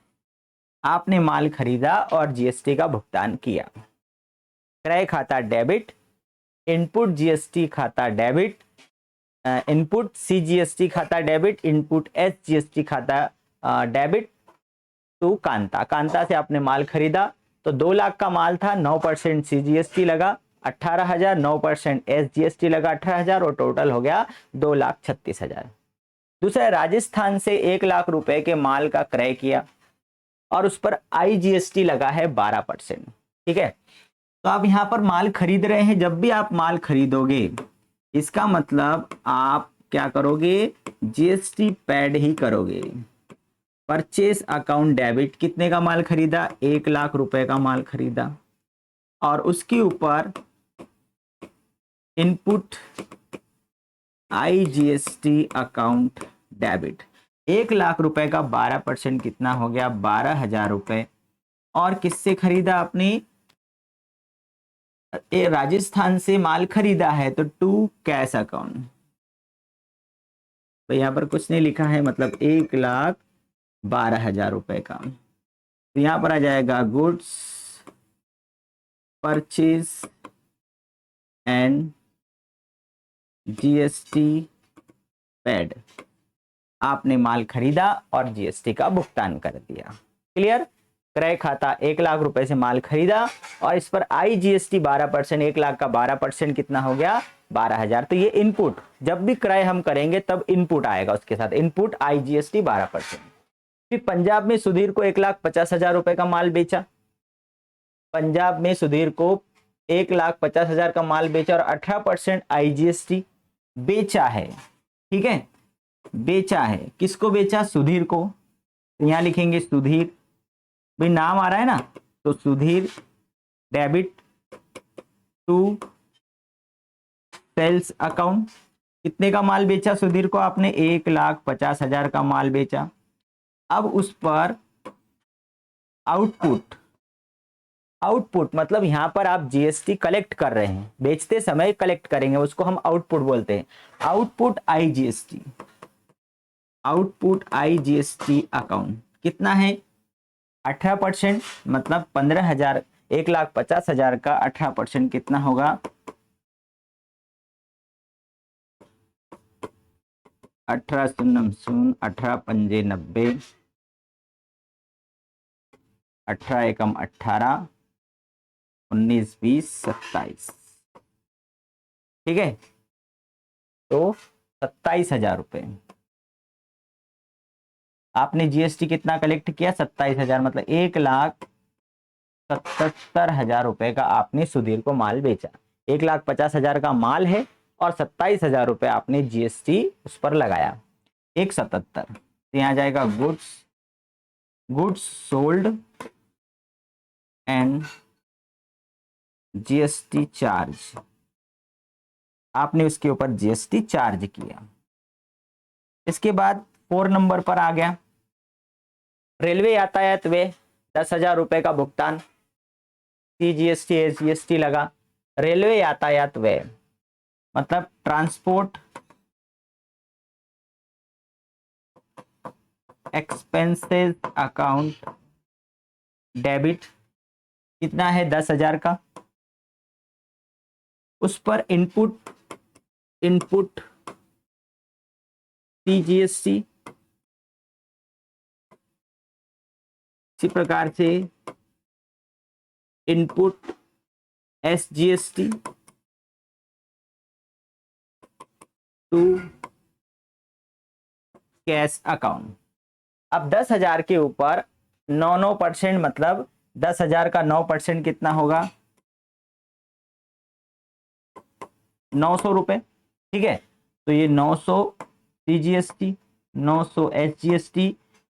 आपने माल खरीदा और जीएसटी का भुगतान किया। क्रय खाता डेबिट, इनपुट जीएसटी खाता डेबिट, इनपुट सीजीएसटी खाता डेबिट, इनपुट एसजीएसटी खाता डेबिट टू कांता। कांता से आपने माल खरीदा, तो 2 लाख का माल था, 9% सीजीएसटी लगा 18,000, 9% एसजीएसटी लगा 18,000 और टोटल हो गया 2,36,000। दूसरा, राजस्थान से 1 लाख रुपए के माल का क्रय किया और उस पर आईजीएसटी लगा है 12%। ठीक है, तो आप यहां पर माल खरीद रहे हैं। जब भी आप माल खरीदोगे, इसका मतलब आप क्या करोगे? जीएसटी पैड ही करोगे। परचेस अकाउंट डेबिट, कितने का माल खरीदा? 1 लाख रुपए का माल खरीदा और उसके ऊपर input IGST account debit. 1 lakh रुपए का 12% कितना हो गया? 12,000 रुपए। और किससे खरीदा आपने? राजस्थान से माल खरीदा है, तो टू कैश अकाउंट। तो यहां पर कुछ नहीं लिखा है, मतलब 1,12,000 रुपए का। तो यहां पर आ जाएगा goods purchase and GST paid. आपने माल खरीदा और जीएसटी का भुगतान कर दिया। क्लियर? क्रय खाता 1 लाख रुपए से माल खरीदा और इस पर आईजीएसटी 12%, 1 लाख का 12% कितना हो गया? 12,000। तो ये इनपुट, जब भी क्रय हम करेंगे तब इनपुट आएगा उसके साथ, इनपुट आईजीएसटी 12%। फिर पंजाब में सुधीर को 1,50,000 रुपए का माल बेचा। पंजाब में सुधीर को 1,50,000 का माल बेचा और 18% आईजीएसटी बेचा है। ठीक है, बेचा है। किसको बेचा? सुधीर को। यहां लिखेंगे सुधीर, भाई नाम आ रहा है ना, तो Sudhir debit to sales account. कितने का माल बेचा सुधीर को आपने? 1,50,000 का माल बेचा। अब उस पर आउटपुट आउटपुट मतलब यहाँ पर आप जीएसटी कलेक्ट कर रहे हैं, बेचते समय कलेक्ट करेंगे, उसको हम आउटपुट बोलते हैं। Output IGST, output IGST account कितना है? 18%, मतलब 15,000, 1,50,000 का 18% कितना होगा? 18 18 पंजे 90, 18 एकम 18, 19 20 27, ठीक है। तो 27,000 रुपये आपने जीएसटी कितना कलेक्ट किया? 27,000, मतलब 1,77,000 रुपये का आपने सुधीर को माल बेचा। 1,50,000 का माल है और 27,000 रुपये आपने जीएसटी उस पर लगाया, 177। तो यहाँ जाएगा goods, goods sold and GST charge, आपने उसके ऊपर जीएसटी चार्ज किया। इसके बाद 4 नंबर पर आ गया, रेलवे यातायात व्यय 10,000 रुपये का भुगतान, सीजीएसटी एसजीएसटी लगा। रेलवे यातायात व्यय मतलब ट्रांसपोर्ट एक्सपेंसेस अकाउंट डेबिट कितना है? 10,000 का। उस पर इनपुट, इनपुट सीजीएसटी, इसी प्रकार से input SGST to cash account. अब 10,000 के ऊपर 9% मतलब 10,000 का 9% कितना होगा? 900 रुपये, ठीक है। तो ये 900 सीजीएसटी, 900 एसजीएसटी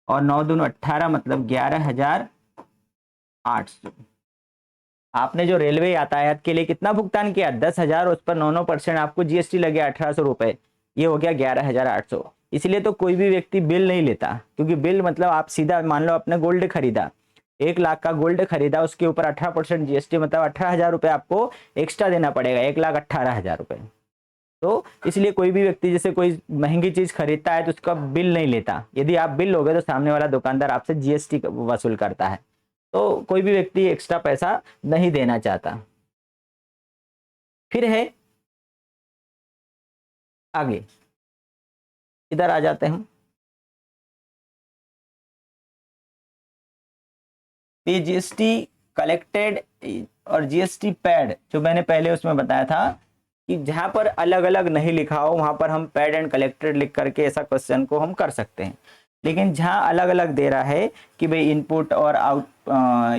और 9 दूनी 18, मतलब 11,800। आपने जो रेलवे यातायात के लिए कितना भुगतान किया? 10,000, उस पर 9% आपको जीएसटी लगे 1,800 रुपये, ये हो गया 11,800। इसलिए तो कोई भी व्यक्ति बिल नहीं लेता, क्योंकि बिल मतलब आप सीधा मान लो आपने गोल्ड खरीदा, 1,00,000 का गोल्ड खरीदा, उसके ऊपर 18% जीएसटी, मतलब 18,000 रुपये आपको एक्स्ट्रा देना पड़ेगा, 1,18,000 रुपये। तो इसलिए कोई भी व्यक्ति जैसे कोई महंगी चीज खरीदता है तो उसका बिल नहीं लेता। यदि आप बिल लोगे तो सामने वाला दुकानदार आपसे जीएसटी वसूल करता है, तो कोई भी व्यक्ति एक्स्ट्रा पैसा नहीं देना चाहता। फिर है आगे, इधर आ जाते हैं। ये जीएसटी कलेक्टेड और जीएसटी पेड, जो मैंने पहले उसमें बताया था कि जहां पर अलग अलग नहीं लिखा हो वहां पर हम पेड एंड कलेक्टेड लिख करके ऐसा क्वेश्चन को हम कर सकते हैं। लेकिन जहां अलग अलग दे रहा है कि भाई इनपुट और आउट,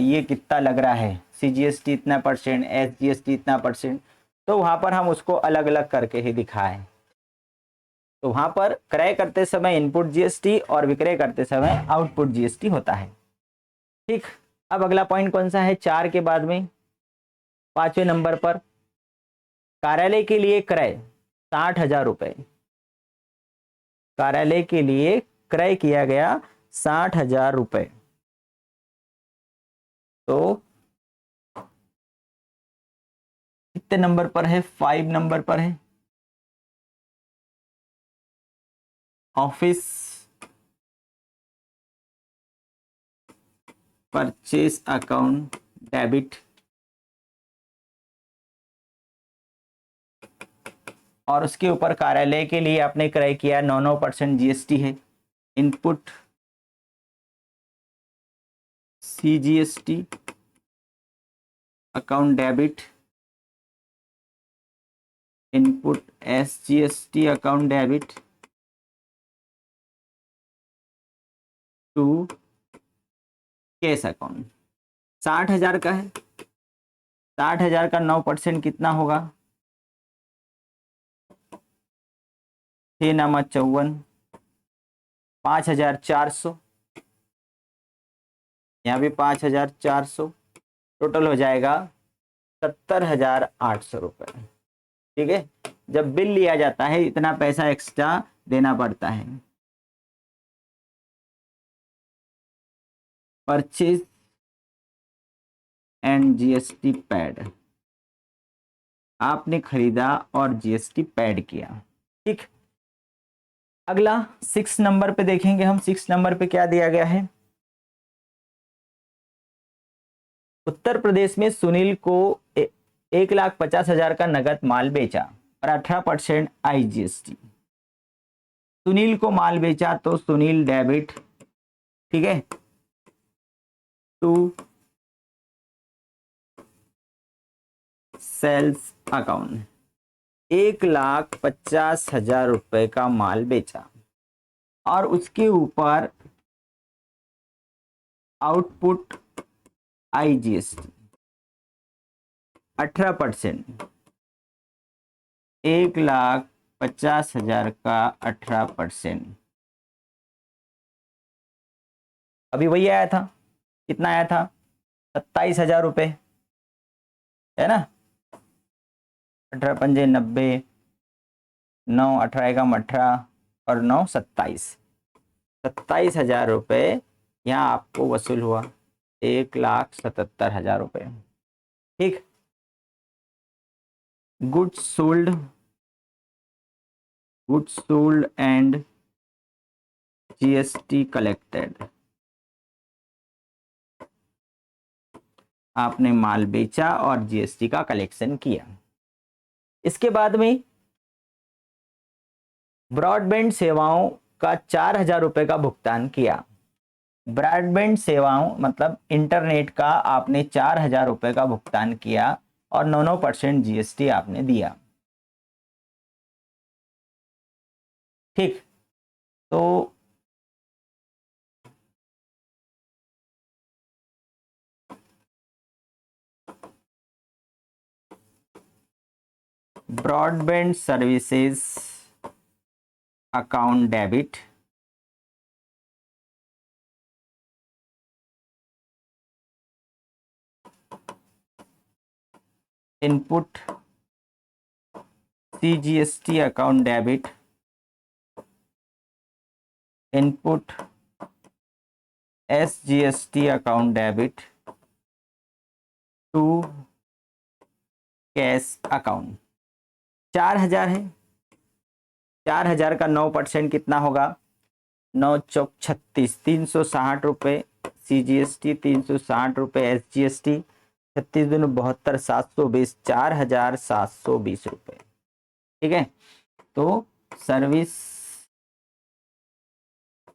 ये कितना लग रहा है, सीजीएसटी इतना परसेंट, एसजीएसटी इतना परसेंट, तो वहां पर हम उसको अलग अलग करके ही दिखाएं। तो वहां पर क्रय करते समय इनपुट जीएसटी और विक्रय करते समय आउटपुट जीएसटी होता है, ठीक। अब अगला पॉइंट कौन सा है? 4 के बाद में 5वें नंबर पर, कार्यालय के लिए क्रय 60,000 रुपये, कार्यालय के लिए क्रय किया गया 60,000 रुपये। तो कितने नंबर पर है? 5 नंबर पर है। ऑफिस परचेज अकाउंट डेबिट, और उसके ऊपर कार्यालय के लिए आपने क्रय किया 9% जीएसटी है। Input CGST account debit, input SGST account debit to cash account. 60,000 का है, 60,000 का 9% कितना होगा? 6×54, 5,400, यहाँ भी 5,400, टोटल हो जाएगा 70,800 रुपये, ठीक है। जब बिल लिया जाता है इतना पैसा एक्स्ट्रा देना पड़ता है। परचेज एंड जीएसटी पैड, आपने खरीदा और जीएसटी पैड किया। ठीक, अगला 6 नंबर पे देखेंगे हम। 6 नंबर पे क्या दिया गया है? उत्तर प्रदेश में सुनील को 1,50,000 का नगद माल बेचा और 18% आईजीएसटी। सुनील को माल बेचा तो सुनील डेबिट, ठीक है, टू सेल्स अकाउंट। 1,50,000 रुपए का माल बेचा और उसके ऊपर आउटपुट आईजीएसटी 18%। 1,50,000 का 18%, अभी वही आया था। कितना आया था? 27,000 रुपये, है ना। 18 पंजे 90, 9 18 एकम 18 और 9 27, 27,000 रुपये यहाँ आपको वसूल हुआ। 1,77,000 रुपये। ठीक, goods sold and GST collected, आपने माल बेचा और जीएसटी का कलेक्शन किया। इसके बाद में ब्रॉडबैंड सेवाओं का 4,000 रुपये का भुगतान किया। ब्रॉडबैंड सेवाओं मतलब इंटरनेट का आपने 4,000 रुपये का भुगतान किया और 9% जीएसटी आपने दिया। ठीक, तो broadband services account debit, input CGST account debit, input SGST account debit to cash account. 4,000 है, 4,000 का 9% कितना होगा? 9 चौक 36, 360 रुपये सीजीएसटी, 360 रुपये एसजीएसटी, 36 दूनी 72, 720, 4,720 रुपये। ठीक है, तो सर्विस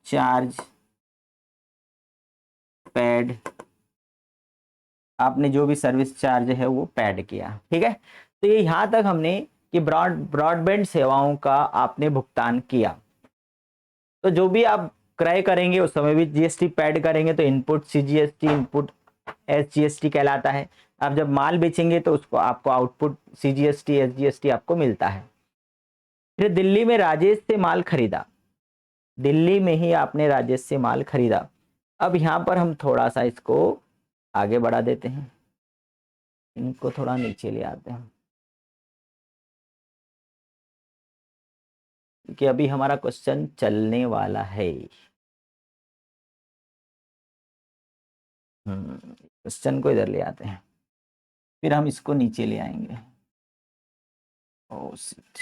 चार्ज पैड, आपने जो भी सर्विस चार्ज है वो पैड किया। ठीक है, तो ये यहां तक हमने कि ब्रॉडबैंड सेवाओं का आपने भुगतान किया। तो जो भी आप क्रय करेंगे उस समय भी जीएसटी पैड करेंगे, तो इनपुट सीजीएसटी, इनपुट एसजीएसटी कहलाता है। आप जब माल बेचेंगे तो उसको आपको आउटपुट सीजीएसटी, एसजीएसटी आपको मिलता है। फिर दिल्ली में राजेश से माल खरीदा, दिल्ली में ही आपने राजेश से माल खरीदा। अब यहाँ पर हम थोड़ा सा इसको आगे बढ़ा देते हैं, इनको थोड़ा नीचे ले आते हैं, क्योंकि अभी हमारा क्वेश्चन चलने वाला है। क्वेश्चन को इधर ले आते हैं, फिर हम इसको नीचे ले आएंगे। ओह शिट,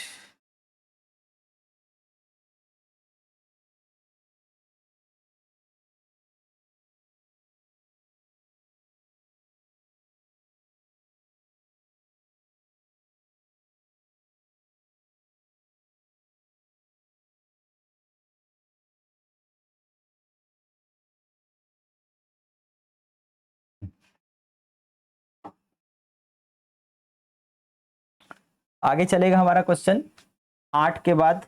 आगे चलेगा हमारा क्वेश्चन 8 के बाद,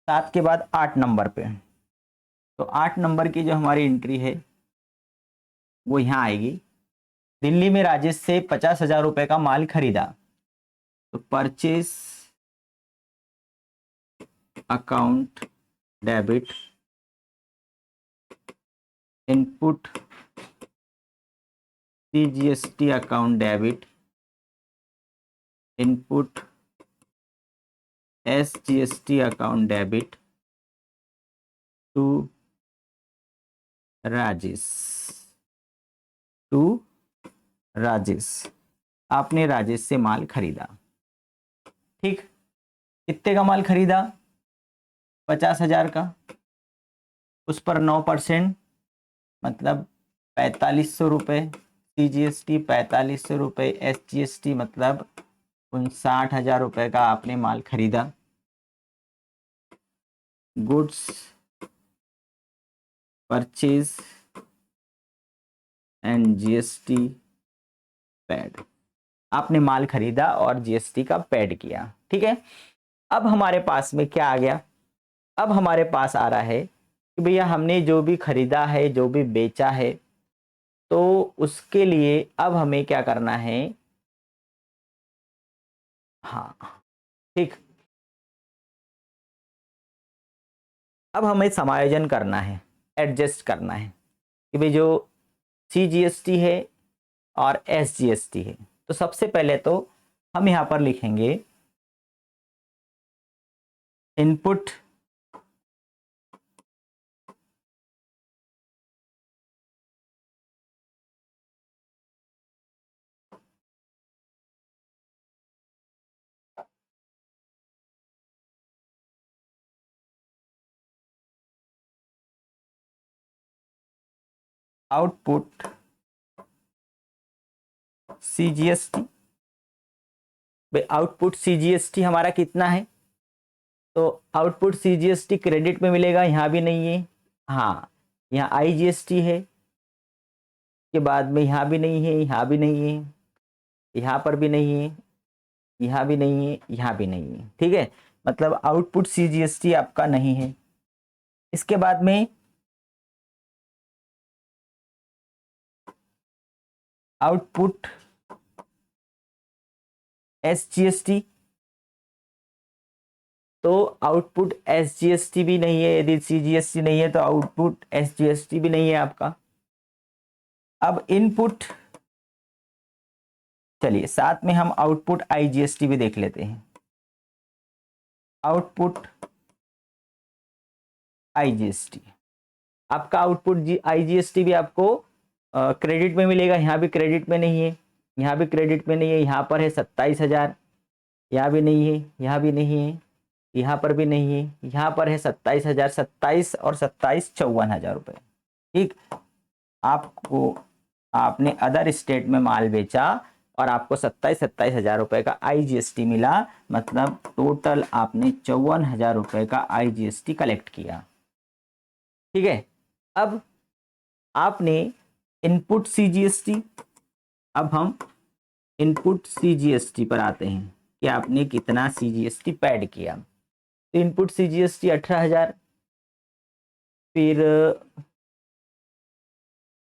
7 के बाद 8 नंबर पे। तो 8 नंबर की जो हमारी एंट्री है वो यहाँ आएगी। दिल्ली में राजेश से 50,000 रुपए का माल खरीदा, तो purchase account debit, input CGST account debit, input SGST account debit to Rajesh, to Rajesh, आपने राजेश से माल खरीदा। ठीक, कितने का माल खरीदा? 50,000 का। उस पर 9% मतलब 4500 रुपये CGST, 4500 रुपये SGST, मतलब 59,000 रुपये का आपने माल खरीदा। Goods purchase and GST paid, आपने माल खरीदा और GST का पेड किया। ठीक है, अब हमारे पास में क्या आ गया? अब हमारे पास आ रहा है कि भैया हमने जो भी खरीदा है, जो भी बेचा है, तो उसके लिए अब हमें क्या करना है? हाँ, ठीक, अब हमें समायोजन करना है, एडजस्ट करना है कि भाई जो CGST है और SGST है। तो सबसे पहले तो हम यहाँ पर लिखेंगे इनपुट आउटपुट CGST। भाई आउटपुट CGST हमारा कितना है? तो आउटपुट CGST क्रेडिट में मिलेगा, यहाँ भी नहीं है। हाँ, यहाँ IGST है, के बाद में यहाँ भी नहीं है, यहाँ भी नहीं है, यहाँ पर भी नहीं है, यहाँ भी नहीं है, यहाँ भी नहीं है। ठीक है, मतलब आउटपुट CGST आपका नहीं है। इसके बाद में आउटपुट SGST, तो आउटपुट SGST भी नहीं है। यदि CGST नहीं है तो आउटपुट SGST भी नहीं है आपका। अब इनपुट, चलिए साथ में हम आउटपुट IGST भी देख लेते हैं। आउटपुट IGST, आपका आउटपुट IGST भी आपको क्रेडिट में मिलेगा। यहाँ भी क्रेडिट में नहीं है, यहाँ भी क्रेडिट में नहीं है। यहाँ पर है 27,000, यहाँ भी नहीं है, यहाँ भी नहीं है, यहाँ पर भी नहीं है, यहाँ पर है 27,000, 27 और 27 54,000 रुपये। ठीक, आपको आपने अदर स्टेट में माल बेचा और आपको 27,000 का IGST मिला, मतलब टोटल आपने 54,000 का IGST कलेक्ट किया। ठीक है, अब आपने इनपुट CGST, अब हम इनपुट CGST पर आते हैं कि आपने कितना CGST पैड किया। तो इनपुट CGST 18,000, फिर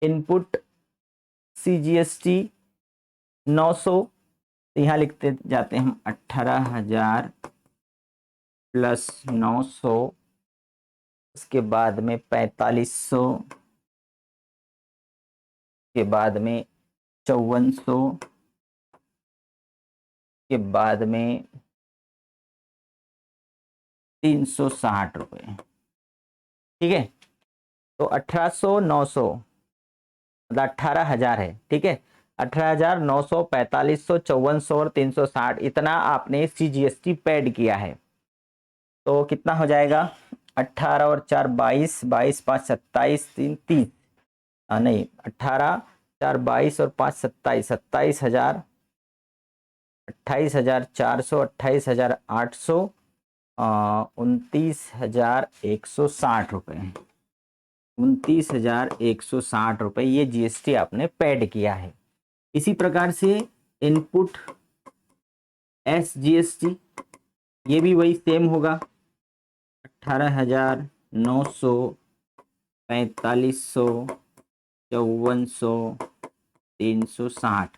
इनपुट CGST 900, तो यहाँ लिखते जाते हैं हम 18,000 प्लस 900, उसके बाद में 4500, के बाद में 5400, के बाद में 360 रुपये। ठीक है, तो 1800 900 मतलब 18,000 है। ठीक है, 18,000 900 4500 5400 और 360, इतना आपने CGST पेड किया है। तो कितना हो जाएगा? 18 और 4 22, 22 5 27, 3 30, नहीं 18 4 22 और 5 27, 27,000, 28,400, 28,800, 29,160 रुपये, 29,160 रुपये ये GST आपने पेड किया है। इसी प्रकार से इनपुट SGST, ये भी वही सेम होगा, 18,900, 4500, 5400, 360,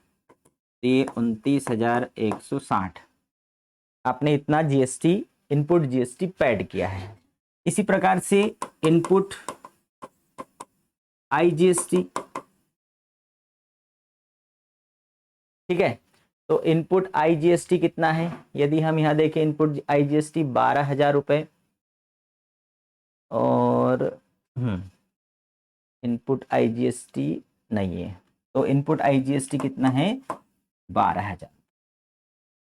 ये 29,160, आपने इतना GST इनपुट GST पेड किया है। इसी प्रकार से इनपुट IGST, ठीक है, तो इनपुट IGST कितना है? यदि हम यहाँ देखें इनपुट IGST 12,000 रुपये, और इनपुट IGST नहीं है, तो इनपुट IGST कितना है 12,000।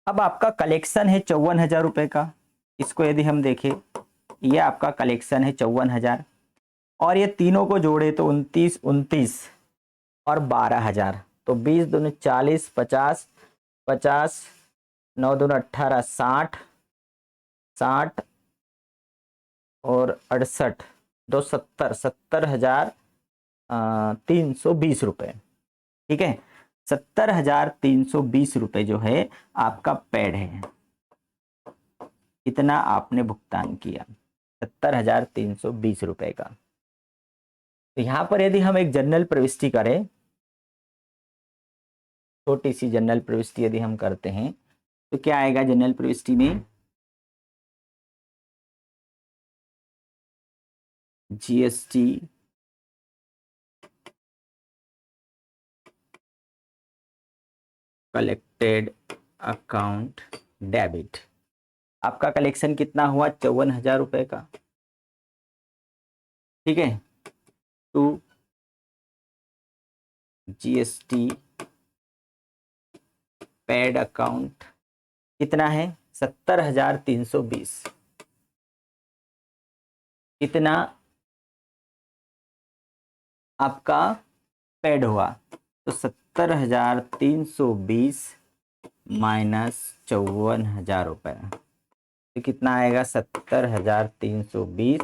अब आपका कलेक्शन है 54,000 रुपये का। इसको यदि हम देखें, ये आपका कलेक्शन है 54,000 और ये तीनों को जोड़े तो 29, 29 और 12,000, तो 20 दूनी 40, 50, 50, 9 दूनी 18, 60, 60 और 68, 270, 70,320 रुपये। ठीक है, 70,320 रुपये जो है आपका पेड है। इतना आपने भुगतान किया 70,320 रुपये का। तो यहां पर यदि हम एक जनरल प्रविष्टि करें, छोटी सी जनरल प्रविष्टि यदि हम करते हैं तो क्या आएगा जनरल प्रविष्टि में, GST कलेक्टेड अकाउंट डेबिट। आपका कलेक्शन कितना हुआ 54,000 रुपये का। ठीक है, टू GST पेड अकाउंट कितना है 70,320। कितना आपका पेड हुआ, तो 70,320 माइनस 54,000 रुपये, तो कितना आएगा 70,320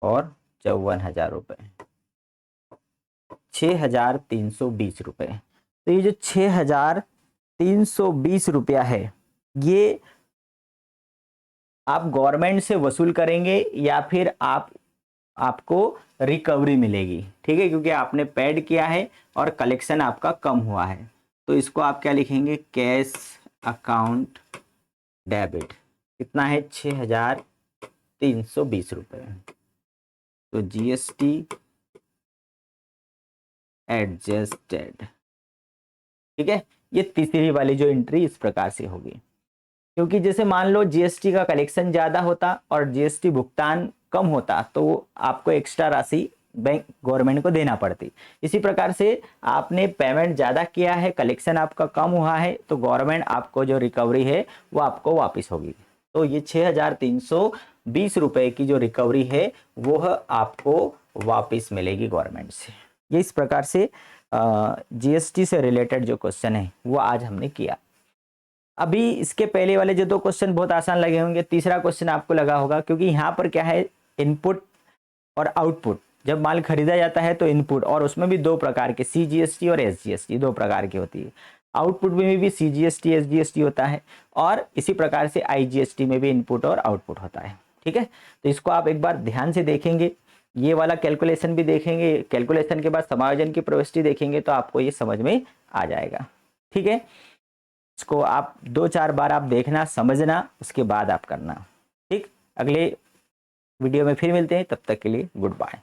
और 54,000 रुपये, 6,320 रुपये। तो ये जो 6,320 रुपया है ये आप गवर्नमेंट से वसूल करेंगे या फिर आपको रिकवरी मिलेगी। ठीक है, क्योंकि आपने पेड किया है और कलेक्शन आपका कम हुआ है, तो इसको आप क्या लिखेंगे, कैश अकाउंट डेबिट। कितना है 6,320 रुपये। तो GST एडजस्टेड। ठीक है, ये तीसरी वाली जो एंट्री इस प्रकार से होगी, क्योंकि जैसे मान लो GST का कलेक्शन ज़्यादा होता और GST भुगतान कम होता तो आपको एक्स्ट्रा राशि बैंक गवर्नमेंट को देना पड़ती। इसी प्रकार से आपने पेमेंट ज़्यादा किया है, कलेक्शन आपका कम हुआ है, तो गवर्नमेंट आपको जो रिकवरी है वो आपको वापस होगी। तो ये 6,320 रुपये की जो रिकवरी है वो आपको वापस मिलेगी गवर्नमेंट से। ये इस प्रकार से GST से रिलेटेड जो क्वेश्चन है वो आज हमने किया। अभी इसके पहले वाले जो दो क्वेश्चन बहुत आसान लगे होंगे, तीसरा क्वेश्चन आपको लगा होगा, क्योंकि यहाँ पर क्या है, इनपुट और आउटपुट। जब माल खरीदा जाता है तो इनपुट, और उसमें भी दो प्रकार के, CGST और SGST, दो प्रकार की होती है। आउटपुट में भी CGST SGST होता है, और इसी प्रकार से IGST में भी इनपुट और आउटपुट होता है। ठीक है, तो इसको आप एक बार ध्यान से देखेंगे, ये वाला कैलकुलेशन भी देखेंगे, कैलकुलेशन के बाद समायोजन की प्रविष्टि देखेंगे तो आपको ये समझ में आ जाएगा। ठीक है, इसको आप 2-4 बार आप देखना, समझना, उसके बाद आप करना। ठीक, अगले वीडियो में फिर मिलते हैं, तब तक के लिए गुड बाय।